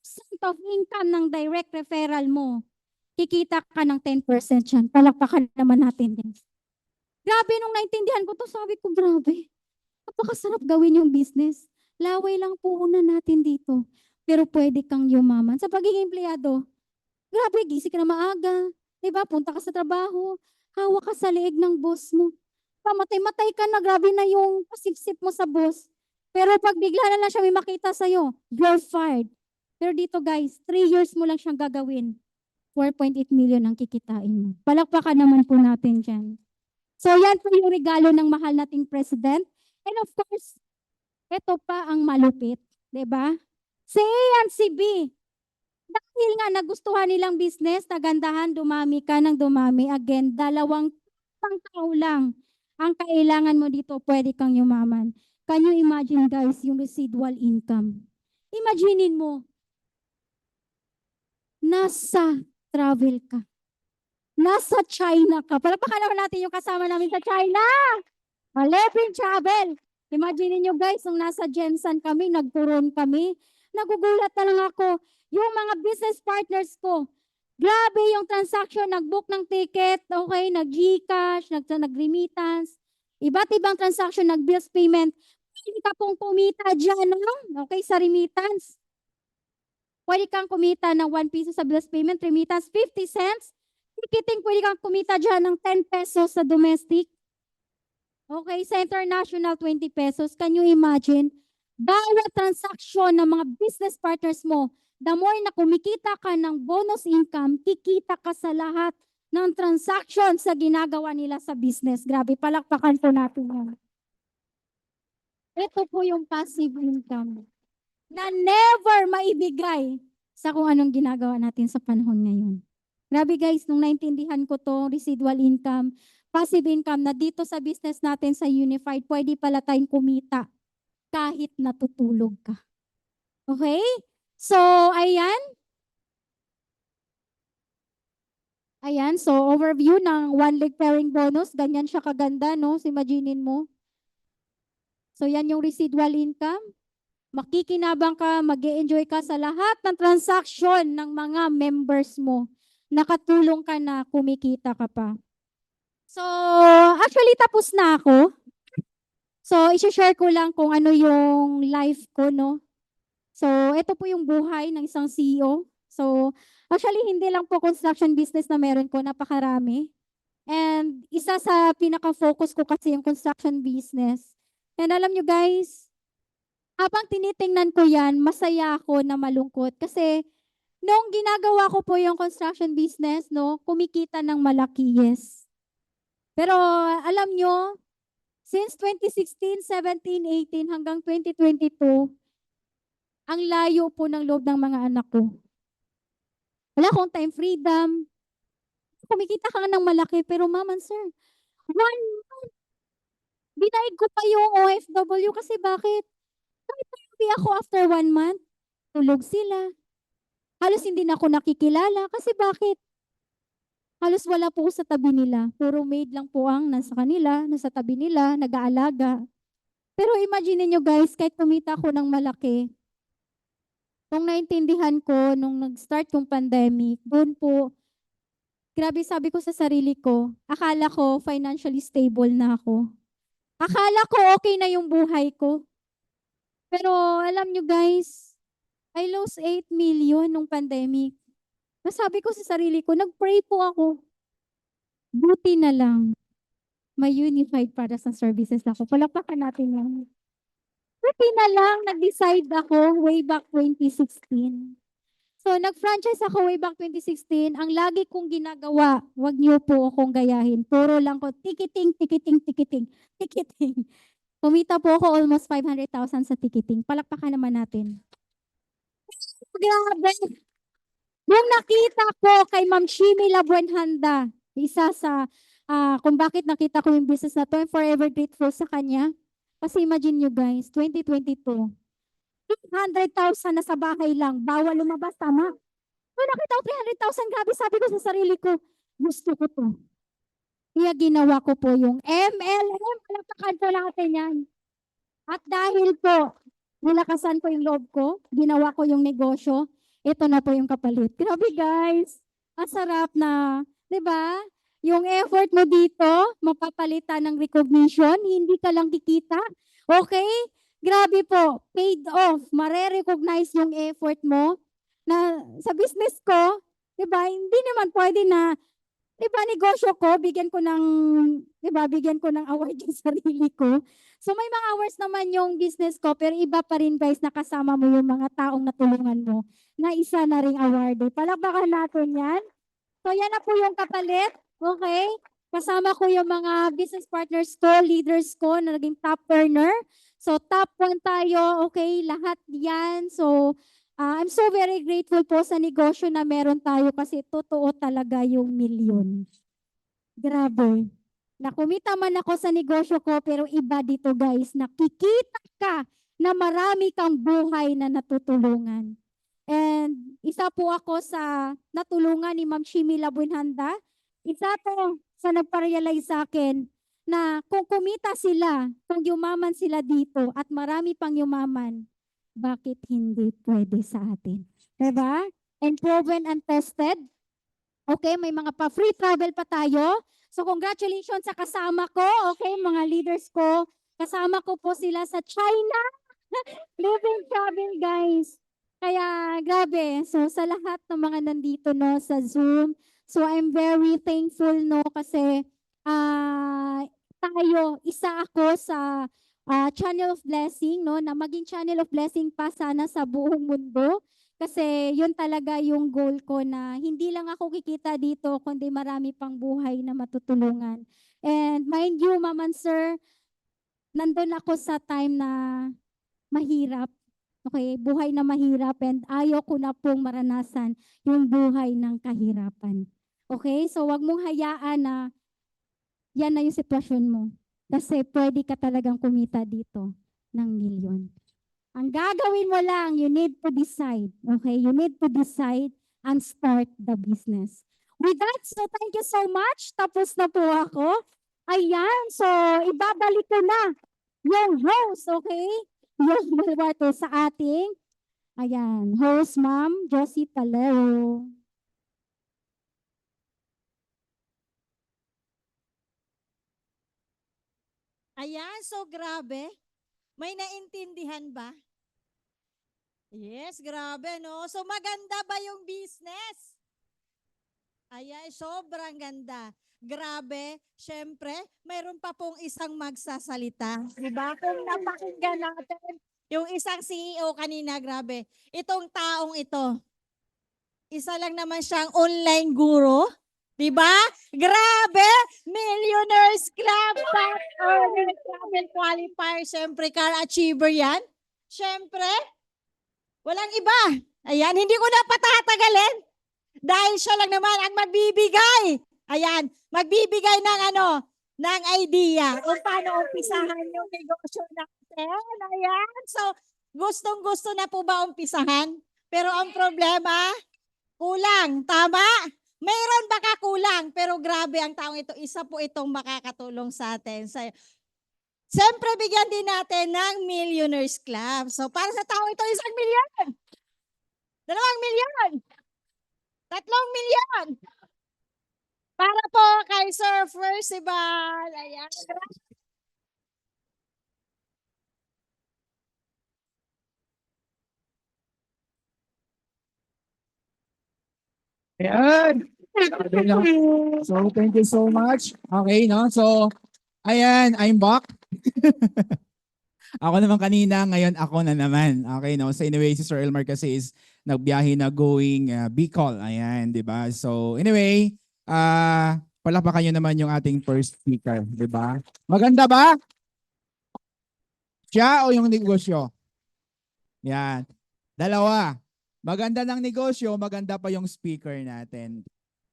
10% of income ng direct referral mo, kikita ka ng 10% yan. Palakpakan naman natin din. Grabe, nung naintindihan ko to, sabi ko, grabe. Napakasarap gawin yung business. Laway lang puhunan natin dito. Pero pwede kang yumaman. Sa pagiging empleyado, grabe, gising ka na maaga. Diba? Punta ka sa trabaho. Hawak ka sa leeg ng boss mo. Pamatay-matay ka na. Grabe na yung pasipsip mo sa boss. Pero pag bigla na lang siya may makita sa'yo, you're fired. Pero dito guys, 3 years mo lang siyang gagawin. 4.8 million ang kikitain mo. Palakpakan naman po natin dyan. So yan po yung regalo ng mahal nating president. And of course, ito pa ang malupit. Diba? Si A and si B, dahil nga nagustuhan nilang business, nagandahan, dumami ka ng dumami. Again, 2 tao lang ang kailangan mo dito, pwede kang yumaman. Can you imagine guys, yung residual income? Imaginein mo, nasa travel ka. Nasa China ka. Palakpakan naman natin yung kasama namin sa China. Malevin Travel. Imagine niyo guys, nung nasa Jensen kami, nagturon kami, nagugulat na lang ako. Yung mga business partners ko, grabe yung transaction, nag-book ng ticket, okay, nag-Gcash, nag-remittance, iba't ibang transaction, nag-bills payment. Pwede ka pong kumita dyan, no? Okay, sa remittance. Pwede kang kumita ng 1 piso sa bills payment, remittance, 50 cents. Ticketing, pwede kang kumita dyan ng 10 pesos sa domestic. Okay, sa international, 20 pesos. Can you imagine? Bawat transaction ng mga business partners mo, the more na kumikita ka ng bonus income, kikita ka sa lahat ng transaction sa ginagawa nila sa business. Grabe, palakpakan po natin yan. Ito po yung passive income na never maibigay sa kung anong ginagawa natin sa panahon ngayon. Grabe guys, nung naintindihan ko to, residual income, passive income na dito sa business natin sa Unified, pwede pala tayong kumita kahit natutulog ka. Okay? So, ayan. Ayan, so overview ng one leg pairing bonus. Ganyan siya kaganda, no? So, imaginein mo. So, yan yung residual income. Makikinabang ka, mag-e-enjoy ka sa lahat ng transaction ng mga members mo. Nakatulong ka na, kumikita ka pa. So, actually, tapos na ako. So, isi-share ko lang kung ano yung life ko, no? So, ito po yung buhay ng isang CEO. So, actually, hindi lang po construction business na meron ko, napakarami. And isa sa pinaka-focus ko kasi yung construction business. And alam nyo guys, habang tinitingnan ko yan, masaya ako na malungkot. Kasi, nung ginagawa ko po yung construction business, no, kumikita ng malaki, yes. Pero, alam nyo, since 2016, 17, 18 hanggang 2022, ang layo po ng loob ng mga anak ko. Wala akong time freedom. Kumikita ka ng malaki, pero mama, sir, 1 month, binaig ko pa yung OFW kasi bakit? Happy ako after 1 month. Tulog sila. Halos hindi na ako nakikilala kasi bakit? Halos wala po sa tabi nila. Puro maid lang po ang nasa kanila, nasa tabi nila, nag-aalaga. Pero imagine niyo guys, kahit kumita ako ng malaki, nung naintindihan ko, nung nag-start yung pandemic, doon po, grabe sabi ko sa sarili ko, akala ko financially stable na ako. Akala ko okay na yung buhay ko. Pero alam nyo guys, I lost 8 million nung pandemic. Nasabi ko sa sarili ko, nag-pray po ako. Buti na lang, may unified para sa services ako. Palakpakan natin yan. Buti na lang, nag-decide ako way back 2016. So, nag-franchise ako way back 2016. Ang lagi kong ginagawa, wag niyo po akong gayahin. Puro lang ko, ticketing. Kumita po ako almost 500,000 sa ticketing. Palakpakan naman natin. Grabe. Nung nakita ko kay Ma'am Shimi Labuenhanda, isa sa kung bakit nakita ko yung business na to, I'm forever grateful sa kanya. Kasi imagine nyo guys, 2022, 200,000 na sa bahay lang, bawal lumabas, tama? So nakita ko 300,000, grabe, sabi ko sa sarili ko, gusto ko to. Kaya ginawa ko po yung MLM, palakpakan po natin yan. At dahil po, nilakasan ko yung loob ko, ginawa ko yung negosyo, ito na po yung kapalit. Grabe guys, ang sarap na, di ba? Yung effort mo dito, mapapalitan ng recognition, hindi ka lang kikita. Okay? Grabe po, paid off, mare-recognize yung effort mo na sa business ko, di ba? Hindi naman pwede na, di ba, negosyo ko, bigyan ko ng, di ba, bigyan ko ng award yung sarili ko. So may mga hours naman yung business ko, pero iba pa rin guys, nakasama mo yung mga taong natulungan mo na isa na ring award. Palakpakan natin yan. So yan na po yung kapalit. Okay? Kasama ko yung mga business partners ko, leaders ko na naging top earner. So top 1 tayo. Okay? Lahat yan. So I'm so very grateful po sa negosyo na meron tayo kasi totoo talaga yung milyon. Grabe. Nakumita man ako sa negosyo ko pero iba dito guys, nakikita ka na marami kang buhay na natutulungan. And isa po ako sa natulungan ni Ma'am Shimi Labuenhanda. Isa to sa nagpa-realize sa akin na kung kumita sila, kung yumaman sila dito at marami pang yumaman, bakit hindi pwede sa atin? Diba? And proven and tested. Okay, may mga pa-free travel pa tayo. So congratulations sa kasama ko, okay, mga leaders ko. Kasama ko po sila sa China. Living travel, guys. Kaya grabe. So sa lahat ng mga nandito no sa Zoom, so I'm very thankful no kasi tayo, isa ako sa channel of blessing no na maging channel of blessing pa sana sa buong mundo. Kasi yun talaga yung goal ko na hindi lang ako kikita dito kundi marami pang buhay na matutulungan. And mind you, Ma'am and Sir, nandun ako sa time na mahirap. Okay, buhay na mahirap and ayaw ko na pong maranasan yung buhay ng kahirapan. Okay, so wag mong hayaan na yan na yung sitwasyon mo. Kasi pwede ka talagang kumita dito ng milyon. Ang gagawin mo lang, you need to decide. Okay? You need to decide and start the business. With that, so thank you so much. Tapos na po ako. Ayan, so ibabalik ko na yung host, okay? Yung water sa ating, ayan, host Ma'am Josie Talero. Ayan, so grabe. May naintindihan ba? Yes, grabe, no? So maganda ba yung business? Ayan, sobrang ganda. Grabe, syempre, mayroon pa pong isang magsasalita. Diba? Kung napakinggan natin, yung isang CEO kanina, grabe. Itong taong ito, isa lang naman siyang online guru. Diba? Grabe! Millionaires Club, top earner, travel qualifier, syempre, car achiever yan. Syempre, walang iba. Ayan, hindi ko na patatagalin. Dahil siya lang naman ang magbibigay. Ayan, magbibigay ng ng idea kung paano umpisahan yung negosyo natin. Ayan, so gustong-gusto na po ba umpisahan? Pero ang problema, kulang. Tama? Mayroon baka kulang, pero grabe ang taong ito. Isa po itong makakatulong sa atin. Siyempre, bigyan din natin ng Millionaires Club. So, para sa taong ito, 1 milyon. 2 milyon. 3 milyon. Para po kay Sir Percival. Ayan. Ayan. Sabi lang. So, thank you so much. Okay, no? So, ayan, I'm back. Ako naman kanina, ngayon ako na naman. Okay, no? So, anyway, si Sir Elmar kasi is nagbiyahe na going Bicol. Ayan, di ba? So, anyway, palakpakan nyo naman yung ating first speaker, di ba? Maganda ba? Siya o yung negosyo? Yan. Dalawa. Maganda ng negosyo, maganda pa yung speaker natin.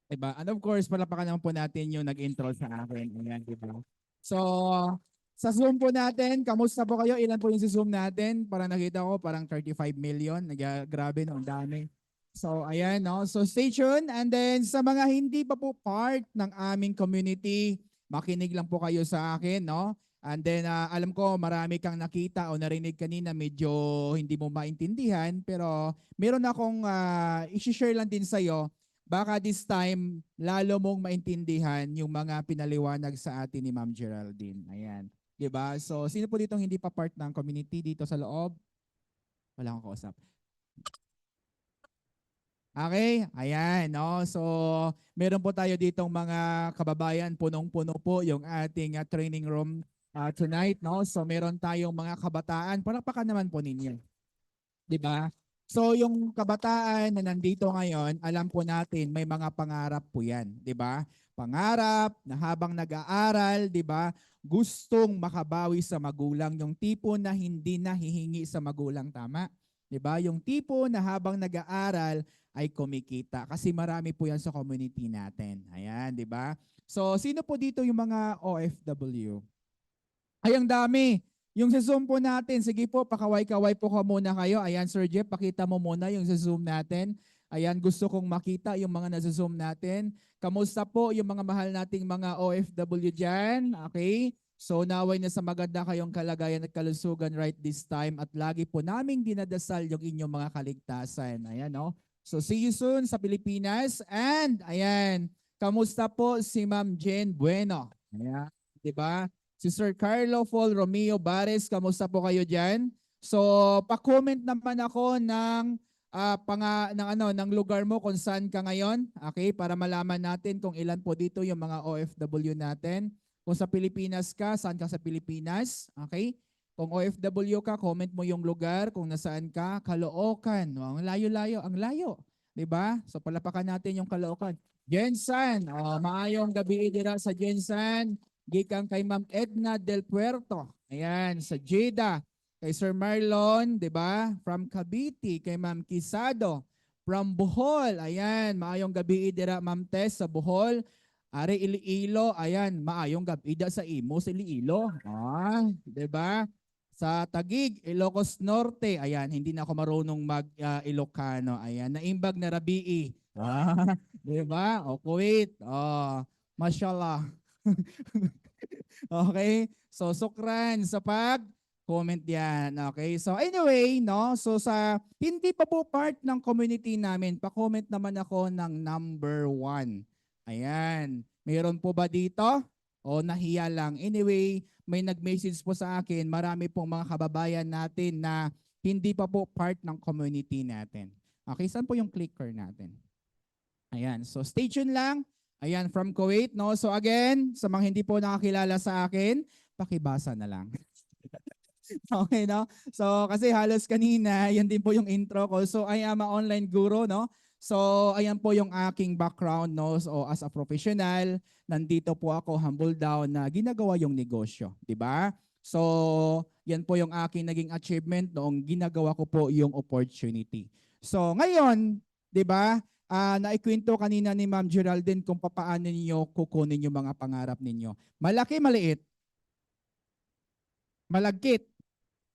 Diba? And of course, palapakan naman po natin yung nag-intro sa akin. Ayan, diba? So, Sa Zoom po natin, kamusta po kayo? Ilan po yung sa Zoom natin? Para nakita ko, parang 35 million. Grabe, no? Ang dami. So, ayan, no? So, stay tuned. And then, sa mga hindi pa po part ng aming community, makinig lang po kayo sa akin, no? And then, alam ko, marami kang nakita o narinig kanina, medyo hindi mo maintindihan. Pero, meron akong i-share lang din sa'yo. Baka this time, lalo mong maintindihan yung mga pinaliwanag sa atin ni Ma'am Geraldine. Ayan. Diba? So, sino po ditong hindi pa part ng community dito sa loob? Wala akong kausap. Okay, ayan, no? So, meron po tayo ditong mga kababayan, punong-puno po yung ating training room tonight, no? So, meron tayong mga kabataan. Palakpakan naman po ninyo. 'Di ba? So, yung kabataan na nandito ngayon, alam po natin may mga pangarap po 'yan, 'di ba? Pangarap na habang nag-aaral, 'di ba? Gustong makabawi sa magulang, yung tipo na hindi nahihingi sa magulang, tama? 'Di ba? Yung tipo na habang nag-aaral ay kumikita kasi marami po 'yan sa community natin. Ayan, 'di ba? So, sino po dito yung mga OFW? Ay, ang dami. Yung sa Zoom po natin, sige po, pakaway-kaway po ka muna kayo. Ayan, Sir Jeff, pakita mo muna yung sa Zoom natin. Ayan, gusto kong makita yung mga nasa Zoom natin. Kamusta po yung mga mahal nating mga OFW dyan? Okay? So, naway na sa maganda kayong kalagayan at kalusugan right this time at lagi po naming dinadasal yung inyong mga kaligtasan. Ayan, no? So, see you soon sa Pilipinas. And, ayan, kamusta po si Ma'am Jen Bueno? Ayan, di ba? Si Sir Carlo Fall Romeo Bares, kamusta po kayo dyan? So, pa-comment naman ako ng ng lugar mo kung saan ka ngayon, okay? Para malaman natin kung ilan po dito yung mga OFW natin. Kung sa Pilipinas ka, saan ka sa Pilipinas, okay? Kung OFW ka, comment mo yung lugar kung nasaan ka. Caloocan, ang layo-layo, ang layo, 'di ba? So palapakan natin yung Caloocan. Jensan, maayong gabi dira sa Jensan. Gikan kay Ma'am Edna Del Puerto. Ayan, sa Jeddah. Kay Sir Marlon, 'di ba? From Cavite, kay Ma'am Quisado. From Bohol, ayan, maayong gabi dira Ma'am Tess sa Bohol. Are Iloilo, ayan, maayong gabi da sa imo sa Iloilo. 'di ba? Sa Taguig, Ilocos Norte, ayan, hindi na ako marunong mag-Ilocano. Ayan, naimbag na Rabii. 'Di ba? O Kuwait. Mashallah. Okay? So, sukran sa pag-comment yan. Okay? So, anyway, no? So, sa hindi pa po part ng community namin, pa-comment naman ako ng number 1. Ayan. Meron po ba dito? O nahiya lang? Anyway, may nag-message po sa akin, marami pong mga kababayan natin na hindi pa po part ng community natin. Okay, saan po yung clicker natin? Ayan. So, stay tuned lang. Ayan, from Kuwait, no? So again, sa mga hindi po nakakilala sa akin, pakibasa na lang. Okay, no? So kasi halos kanina, yan din po yung intro ko. So I am an online guru, no? So ayan po yung aking background, no? So as a professional, nandito po ako humble down na ginagawa yung negosyo, di ba? So yan po yung aking naging achievement noong ginagawa ko po yung opportunity. So ngayon, di ba? Naikwento kanina ni Ma'am Geraldine kung paano niyo kukunin yung mga pangarap ninyo. Malaki, maliit? Malagkit.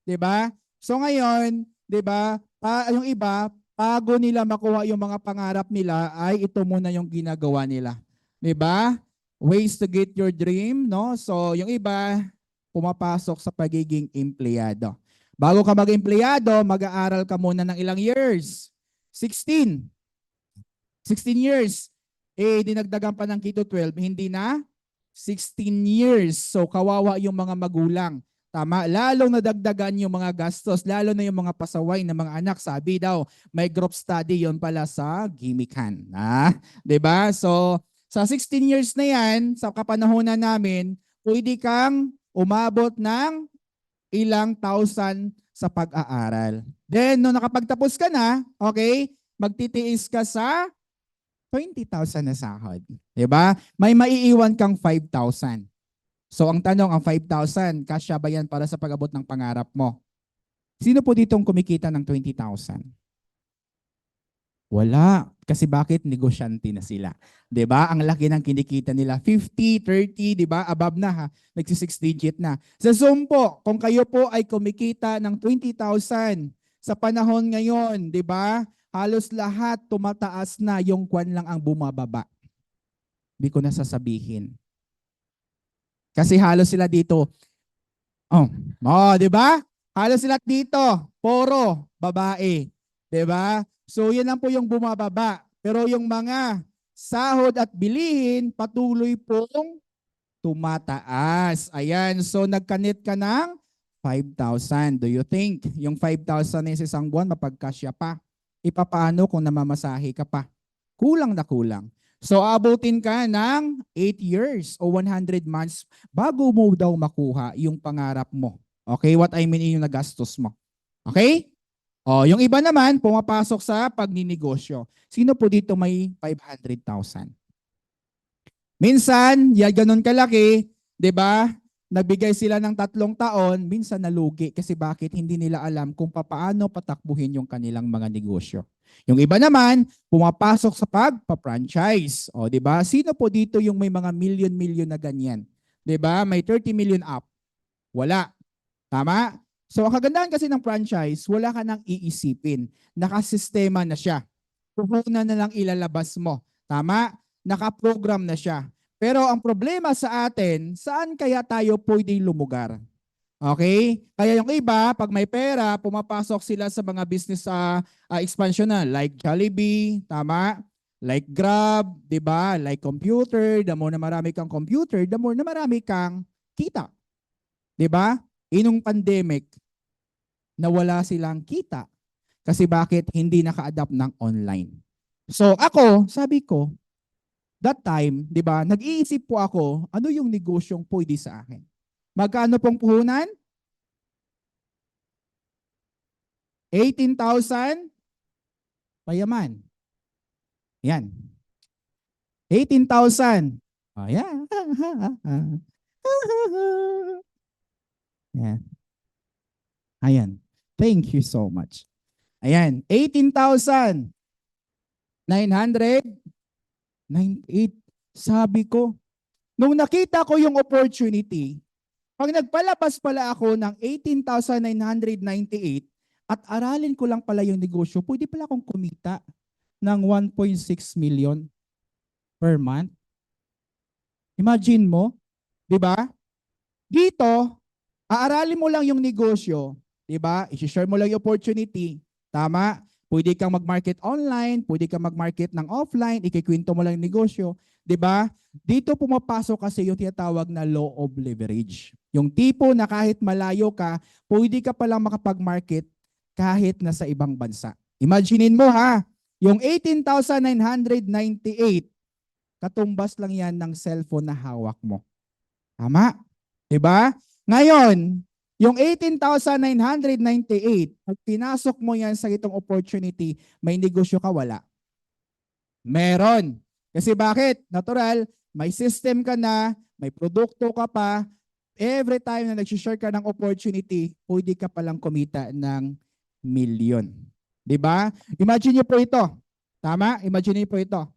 'Di ba? So ngayon, 'di ba, yung iba, bago nila makuha yung mga pangarap nila, ay ito muna yung ginagawa nila. 'Di ba? Ways to get your dream, no? So yung iba, pumapasok sa pagiging empleyado. Bago ka mag-empleyado, mag-aaral ka muna ng ilang years? 16 years. Dinagdagan pa ng K-12, hindi na 16 years. So kawawa yung mga magulang. Tama, lalong nadagdagan yung mga gastos, lalo na yung mga pasaway ng mga anak. Sabi daw, may group study yon pala sa gimikan. 'Di ba? So sa 16 years na yan, sa kapanahonan namin, pwede kang umabot ng ilang thousand sa pag-aaral. Then, nung nakapagtapos ka na, okay, magtitiis ka sa 20,000 na sahod. Diba? May maiiwan kang 5,000. So, ang tanong, ang 5,000, kasya ba yan para sa pag-abot ng pangarap mo? Sino po ditong kumikita ng 20,000? Wala. Kasi bakit? Negosyante na sila. 'Di ba? Ang laki ng kinikita nila. 50, 30, 'di ba? Above na ha. Nagsi-6 digit na. Sa Zoom po, kung kayo po ay kumikita ng 20,000 sa panahon ngayon, 'di ba? Halos lahat tumataas na, yung kwan lang ang bumababa. Hindi ko na sasabihin. Kasi halos sila dito. Oh, 'di ba? Halos sila dito, puro babae, 'di ba? So yan lang po yung bumababa. Pero yung mga sahod at bilihin patuloy pong tumataas. Ayan, so nagkanit ka ng 5,000. Do you think yung 5,000 na sa isang buwan mapagkasya pa? Ipapaano kung namamasahe ka pa? Kulang na kulang. So abutin ka ng 8 years o 100 months bago mo daw makuha yung pangarap mo. Okay, what I mean yung nagastos mo. Okay? O, yung iba naman pumapasok sa pagninegosyo. Sino po dito may 500,000? Minsan, yan ganun kalaki, 'di ba? Nagbigay sila ng 3 taon, minsan nalugi kasi bakit hindi nila alam kung paano patakbuhin yung kanilang mga negosyo. Yung iba naman, pumapasok sa pagpa-franchise. O, 'di ba? Sino po dito yung may mga million na ganyan? 'Di ba? May 30 million up. Wala. Tama? So, ang kagandahan kasi ng franchise, wala ka nang iisipin. Nakasistema na siya. Puhunan na lang ilalabas mo. Tama? Nakaprogram na siya. Pero ang problema sa atin, saan kaya tayo pwede lumugar? Okay? Kaya yung iba, pag may pera, pumapasok sila sa mga business expansion na, like Jollibee, tama? Like Grab, di ba? Like computer, the more na marami kang computer, the more na marami kang kita. Di ba? Inong pandemic, nawala silang kita. Kasi bakit? Hindi naka-adapt ng online. So ako, sabi ko, that time, di ba, nag-iisip po ako, ano yung negosyong pwede sa akin? Magkano pong puhunan? 18,000? Payaman. Yan. 18,000. Oh, yan. Yan. Ayan. Thank you so much. Ayan. 18,998. Sabi ko, nung nakita ko yung opportunity, pag nagpalabas pala ako ng 18,998 at aralin ko lang pala yung negosyo, pwede pala akong kumita ng 1.6 million per month. Imagine mo, di ba? Dito, aaralin mo lang yung negosyo, di ba? I-share mo lang yung opportunity, tama? Pwede kang mag-market online, pwede kang mag-market ng offline, ikikwento mo lang yung negosyo, di ba? Dito pumapasok kasi yung tinatawag na law of leverage. Yung tipo na kahit malayo ka, pwede ka palang makapag-market kahit nasa ibang bansa. Imaginein mo ha, yung 18,998, katumbas lang yan ng cellphone na hawak mo. Tama? Diba? Ngayon, yung 18,998, pag pinasok mo yan sa itong opportunity, may negosyo ka, wala. Meron. Kasi bakit? Natural, may system ka na, may produkto ka pa, every time na nag-share ka ng opportunity, pwede ka palang kumita ng million. Diba? Imagine nyo po ito. Tama? Imagine nyo po ito.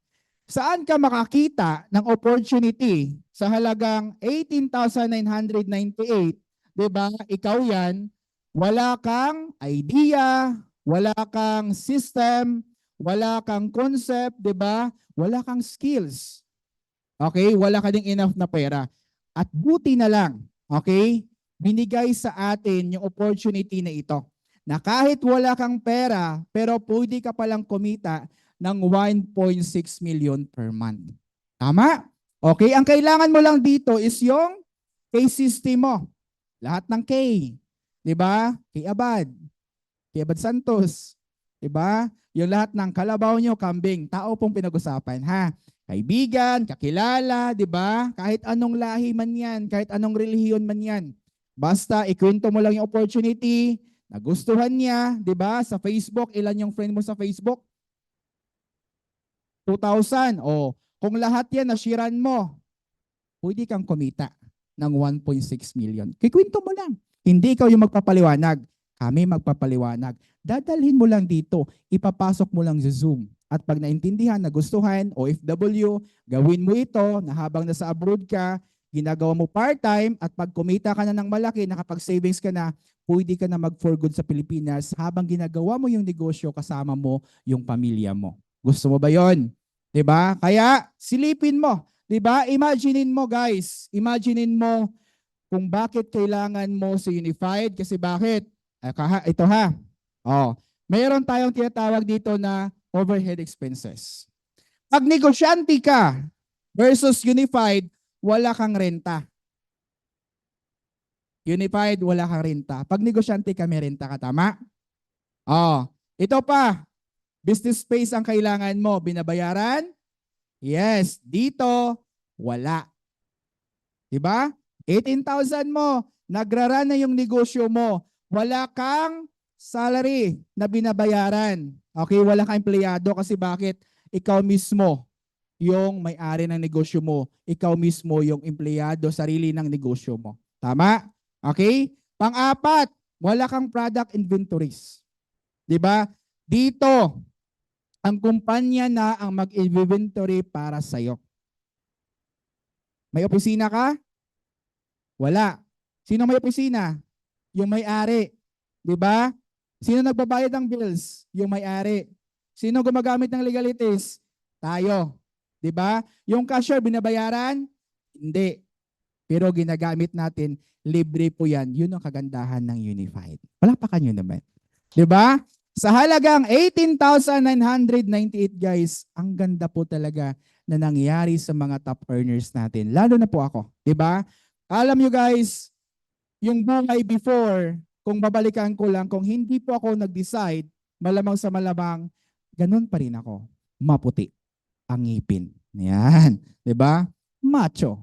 Saan ka makakita ng opportunity sa halagang 18,998? Diba? Ikaw yan, wala kang idea, wala kang system, wala kang concept, diba? Wala kang skills. Okay? Wala ka ding enough na pera. At buti na lang, okay? Binigay sa atin yung opportunity na ito. Na kahit wala kang pera, pero pwede ka palang kumita ng 1.6 million per month. Tama? Okay, ang kailangan mo lang dito is yung K system mo. Lahat ng K. 'Di ba? K Abad Santos. 'Di ba? Yung lahat ng kalabaw nyo, kambing, tao pong pinag-usapan, ha? Kaibigan, kakilala, 'di ba? Kahit anong lahi man 'yan, kahit anong relihiyon man 'yan. Basta ikwento mo lang yung opportunity, nagustuhan niya, 'di ba? Sa Facebook, ilan yung friend mo sa Facebook? 2,000. O, kung lahat yan nashiran mo, pwede kang kumita ng 1.6 million. Kikwento mo lang. Hindi ikaw yung magpapaliwanag. Kami magpapaliwanag. Dadalhin mo lang dito. Ipapasok mo lang sa Zoom. At pag naintindihan, nagustuhan, OFW, gawin mo ito na habang nasa abroad ka, ginagawa mo part-time at pag kumita ka na ng malaki, nakapag-savings ka na, pwede ka na mag-for good sa Pilipinas habang ginagawa mo yung negosyo kasama mo yung pamilya mo. Gusto mo ba yon? 'Di ba? Kaya silipin mo, 'di ba? Imaginein mo guys, imaginein mo kung bakit kailangan mo sa Unified kasi bakit? Ito ha. Oh, mayroon tayong tinatawag dito na overhead expenses. Pag negosyante ka versus Unified, wala kang renta. Unified, wala kang renta. Pag negosyante ka, may renta ka, tama? Oh, ito pa. Business space ang kailangan mo. Binabayaran? Yes. Dito, wala. Diba? 18,000 mo. Nagrarun na yung negosyo mo. Wala kang salary na binabayaran. Okay? Wala kang empleyado kasi bakit? Ikaw mismo yung may-ari ng negosyo mo. Ikaw mismo yung empleyado, sarili ng negosyo mo. Tama? Okay? Pang-apat, wala kang product inventories. Diba? Dito, ang kumpanya na ang mag-inventory para sa'yo. May opisina ka? Wala. Sino may opisina? Yung may-ari. Diba? Sino nagbabayad ng bills? Yung may-ari. Sino gumagamit ng legalities? Tayo. Diba? Yung cashier, binabayaran? Hindi. Pero ginagamit natin, libre po yan. Yun ang kagandahan ng Unified. Palakpakan nyo naman. Diba? Sa halagang 18,998 guys, ang ganda po talaga na nangyari sa mga top earners natin. Lalo na po ako. Diba? Alam nyo guys, yung buhay before, kung babalikan ko lang, kung hindi po ako nag-decide, malamang sa malamang, ganun pa rin ako. Maputi ang ngipin. Yan. Diba? Macho.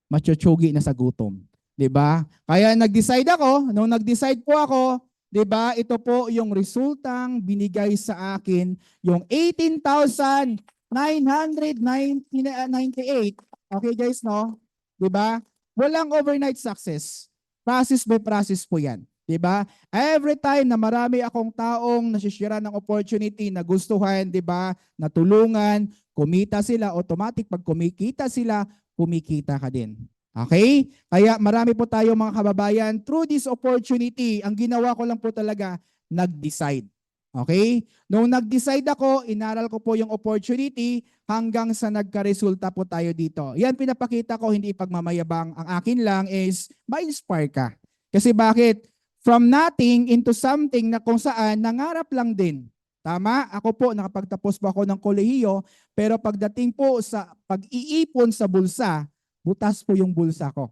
Macho-chogi na sa gutom. 'Di ba? Kaya nag-decide ako, nung nag-decide po ako, 'di ba? Ito po yung resultang binigay sa akin, yung 18,998. Okay guys, no? 'Di ba? Walang overnight success. Process by process po 'yan. 'Di ba? Every time na marami akong taong nasishira ng opportunity, nagustuhan, 'di ba? Natulungan, kumita sila, automatic pag kumikita sila, kumikita ka din. Okay? Kaya marami po tayo mga kababayan, through this opportunity, ang ginawa ko lang po talaga, nag-decide. Okay? Nung nag-decide ako, inaral ko po yung opportunity hanggang sa nagka-resulta po tayo dito. Yan pinapakita ko, hindi pagmamayabang. Ang akin lang is ma-inspire ka. Kasi bakit? From nothing into something na kung saan nangarap lang din. Tama? Ako po, nakapagtapos po ako ng kolehiyo, pero pagdating po sa pag-iipon sa bulsa, butas po yung bulsa ko.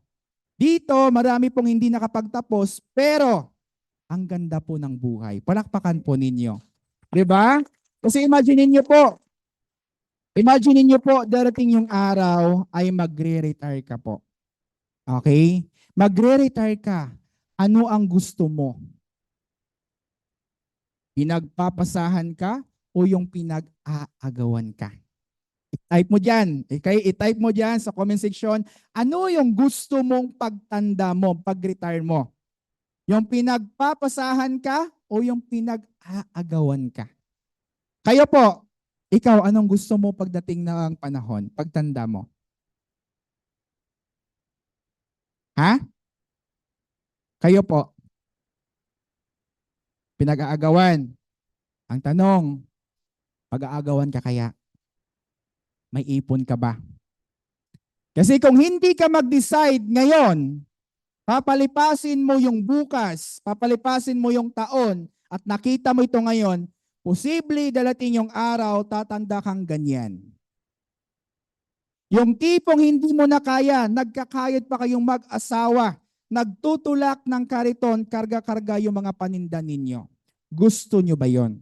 Dito, marami pong hindi nakapagtapos, pero ang ganda po ng buhay. Palakpakan po ninyo. Diba? Kasi imagine niyo po, darating yung araw ay magre-retire ka po. Okay? Magre-retire ka. Ano ang gusto mo? Pinagpapasahan ka o yung pinag-aagawan ka? I-type mo dyan. Okay? I-type mo dyan sa comment section. Ano yung gusto mong pagtanda mo, pag-retire mo? Yung pinagpapasahan ka o yung pinag-aagawan ka? Kayo po, ikaw, anong gusto mo pagdating ng panahon, pagtanda mo? Ha? Kayo po, pinag-aagawan. Ang tanong, pag-aagawan ka kaya? May ipon ka ba? Kasi kung hindi ka mag-decide ngayon, papalipasin mo yung bukas, papalipasin mo yung taon, at nakita mo ito ngayon, posible dalating yung araw, tatanda kang ganyan. Yung tipong hindi mo na kaya, nagkakayod pa kayong mag-asawa, nagtutulak ng kariton, karga-karga yung mga paninda ninyo. Gusto nyo ba yon?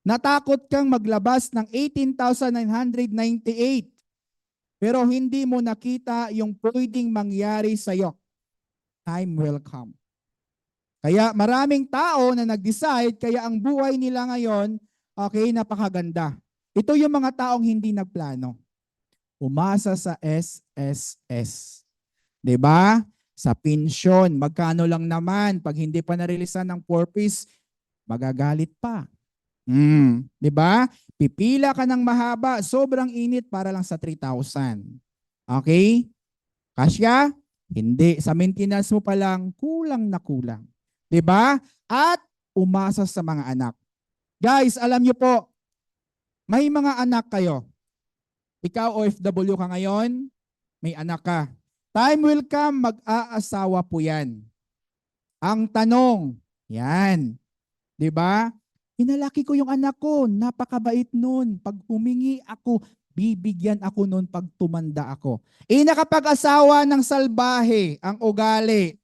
Natakot kang maglabas ng 18,998 pero hindi mo nakita yung pwedeng mangyari sa'yo. Time will come. Kaya maraming tao na nag-decide, kaya ang buhay nila ngayon, okay, napakaganda. Ito yung mga taong hindi nagplano. Umasa sa SSS. 'Di ba? Sa pensyon, magkano lang naman, pag hindi pa narilisan ng 4 piece, magagalit pa. 'Di ba? Pipila ka ng mahaba, sobrang init para lang sa 3,000. Okay? Kasya? Hindi. Sa maintenance mo pa lang, kulang na kulang. 'Di ba? At umasa sa mga anak. Guys, alam niyo po, may mga anak kayo. Ikaw OFW ka ngayon, may anak ka. Time will come, mag-aasawa po yan. Ang tanong, yan, 'di ba? Pinalaki ko yung anak ko, napakabait nun. Pag humingi ako, bibigyan ako nun pag tumanda ako. Nakapag-asawa ng salbahe ang ugali.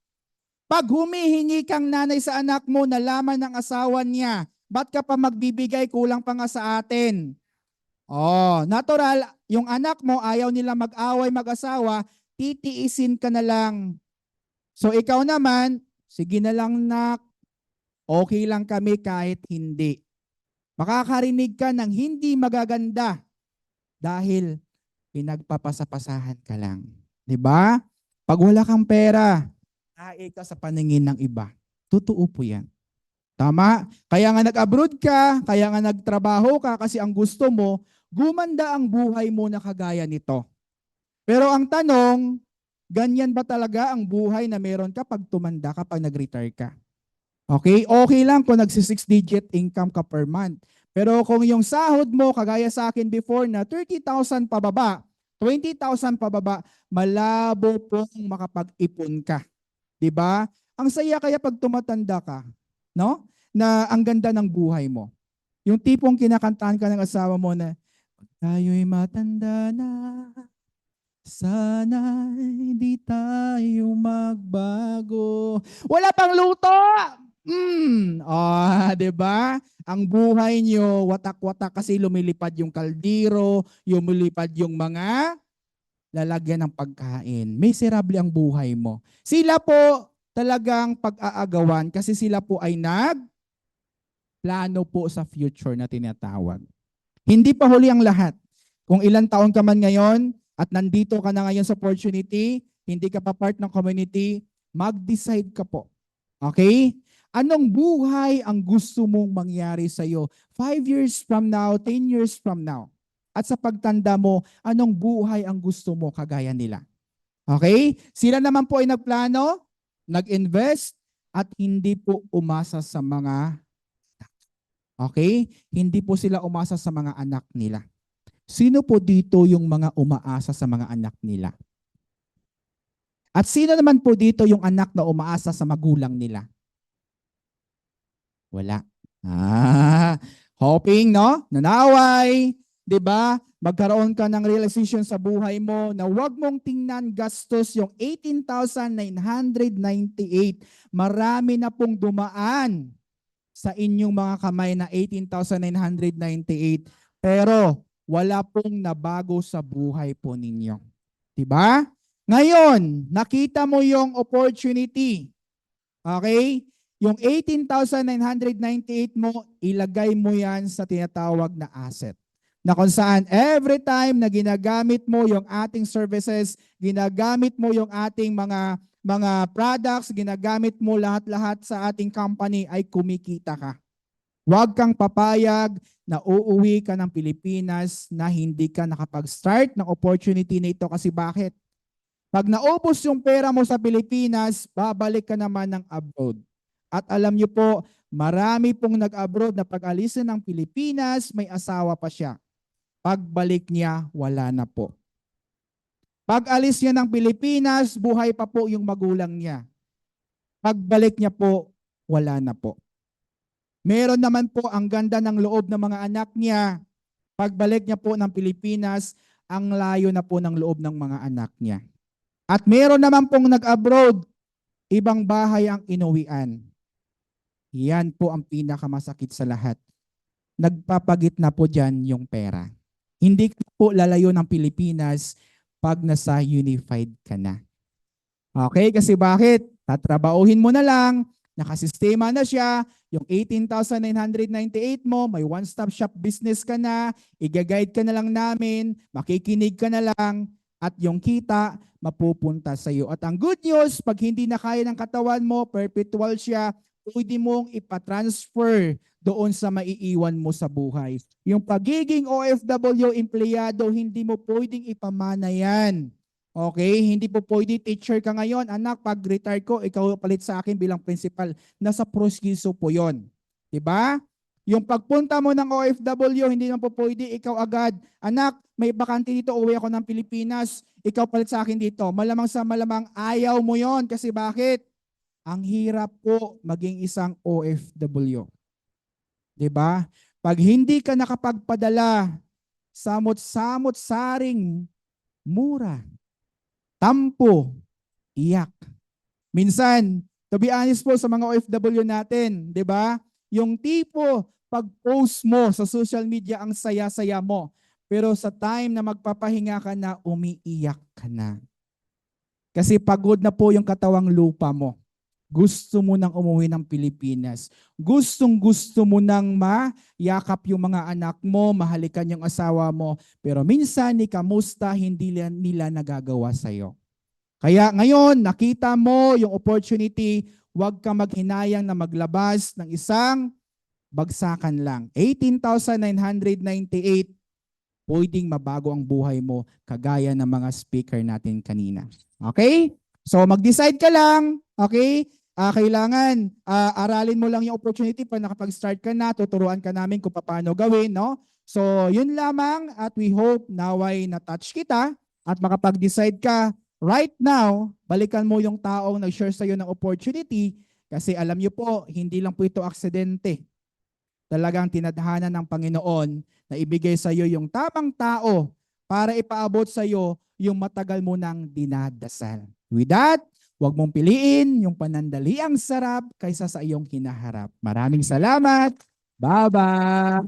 Pag humihingi kang nanay sa anak mo, nalaman ng asawa niya, ba't ka pa magbibigay, kulang pa nga sa atin? Oh, natural, yung anak mo ayaw nila mag-away, mag-asawa, titiisin ka na lang. So ikaw naman, sige na lang nak, okay lang kami kahit hindi. Makakarinig ka ng hindi magaganda dahil pinagpapasapasahan ka lang. 'Di ba? Pag wala kang pera, ay ka sa paningin ng iba. Totoo po yan. Tama? Kaya nga nag-abroad ka, kaya nga nagtrabaho ka kasi ang gusto mo, gumanda ang buhay mo na kagaya nito. Pero ang tanong, ganyan ba talaga ang buhay na meron ka pag tumanda ka, pag nag-retire ka? Okay? Okay lang kung nagsi-6-digit income ka per month. Pero kung yung sahod mo, kagaya sa akin before na 30,000 pababa, 20,000 pababa, malabo pong makapag-ipon ka. 'Di ba? Ang saya kaya pag tumatanda ka, no? Na ang ganda ng buhay mo. Yung tipong kinakantahan ka ng asawa mo na, tayo'y matanda na, sana hindi tayo magbago. Wala pang luto! Oh, 'di ba? Ang buhay nyo, watak-watak kasi lumilipad yung kaldero, lumilipad yung mga lalagyan ng pagkain. Miserable ang buhay mo. Sila po talagang pag-aagawan kasi sila po ay plano po sa future na tinatawag. Hindi pa huli ang lahat. Kung ilang taon ka man ngayon at nandito ka na ngayon sa opportunity, hindi ka pa part ng community, mag-decide ka po. Okay? Anong buhay ang gusto mong mangyari sa iyo 5 years from now, 10 years from now? At sa pagtanda mo, anong buhay ang gusto mo kagaya nila? Okay? Sila naman po ay nagplano, nag-invest, at hindi po umasa sa mga, okay? Hindi po sila umasa sa mga anak nila. Sino po dito yung mga umaasa sa mga anak nila? At sino naman po dito yung anak na umaasa sa magulang nila? Wala. Hoping, no? Nanaway, 'di ba? Magkaroon ka ng realization sa buhay mo na huwag mong tingnan gastos yung 18,998. Marami na pong dumaan sa inyong mga kamay na 18,998. Pero wala pong nabago sa buhay po ninyo. 'Di ba? Ngayon, nakita mo yung opportunity. Okay? Yung 18,998 mo, ilagay mo yan sa tinatawag na asset. Na kung saan every time na ginagamit mo yung ating services, ginagamit mo yung ating mga products, ginagamit mo lahat-lahat sa ating company ay kumikita ka. Huwag kang papayag na uuwi ka ng Pilipinas na hindi ka nakapag-start ng opportunity na ito kasi bakit? Pag naubos yung pera mo sa Pilipinas, babalik ka naman ng abroad. At alam niyo po, marami pong nag-abroad na pag-alis ng Pilipinas, may asawa pa siya. Pagbalik niya, wala na po. Pag-alis niya ng Pilipinas, buhay pa po yung magulang niya. Pagbalik niya po, wala na po. Meron naman po ang ganda ng loob ng mga anak niya. Pagbalik niya po ng Pilipinas, ang layo na po ng loob ng mga anak niya. At meron naman pong nag-abroad, ibang bahay ang inuwian. Yan po ang pinakamasakit sa lahat. Nagpapagit na po dyan yung pera. Hindi ka po lalayo ng Pilipinas pag nasa unified ka na. Okay, kasi bakit? Tatrabahuhin mo na lang, nakasistema na siya, yung 18,998 mo, may one-stop shop business ka na, i-guide ka na lang namin, makikinig ka na lang, at yung kita, mapupunta sa iyo. At ang good news, pag hindi na kaya ng katawan mo, perpetual siya, pwede mong ipatransfer doon sa maiiwan mo sa buhay. Yung pagiging OFW empleyado, hindi mo pwedeng ipamana yan. Okay? Hindi po pwede teacher ka ngayon. Anak, pag retire ko, ikaw palit sa akin bilang principal. Nasa proseso po yon. Diba? Yung pagpunta mo ng OFW, hindi naman po pwede ikaw agad. Anak, may bakante dito, uwi ako ng Pilipinas. Ikaw palit sa akin dito. Malamang sa malamang ayaw mo yon. Kasi bakit? Ang hirap po maging isang OFW. Diba? Pag hindi ka nakapagpadala, samot-samot saring mura, tampo, iyak. Minsan, to be honest po sa mga OFW natin, 'di ba? Yung tipo pag-post mo sa social media ang saya-saya mo, pero sa time na magpapahinga ka na, umiiyak ka na. Kasi pagod na po yung katawang lupa mo. Gusto mo nang umuwi ng Pilipinas. Gustong-gusto mo nang mayakap yung mga anak mo, mahalikan yung asawa mo, pero minsan ni kamusta hindi nila nagagawa sa'yo. Kaya ngayon, nakita mo yung opportunity, huwag ka maghinayang na maglabas ng isang bagsakan lang. 18,998, pwedeng mabago ang buhay mo kagaya ng mga speaker natin kanina. Okay? So mag-decide ka lang, okay? Kailangan aralin mo lang yung opportunity para nakapag-start ka na, tuturuan ka namin kung paano gawin, no? So yun lamang at we hope naway na-touch kita at makapag-decide ka right now, balikan mo yung taong nag-share sa'yo ng opportunity kasi alam niyo po, hindi lang po ito aksidente. Talagang tinadhana ng Panginoon na ibigay sa iyo yung tamang tao para ipaabot sa iyo yung matagal mo nang dinadasal. With that, huwag mong piliin yung panandaliang sarap kaysa sa iyong hinaharap. Maraming salamat. Bye-bye.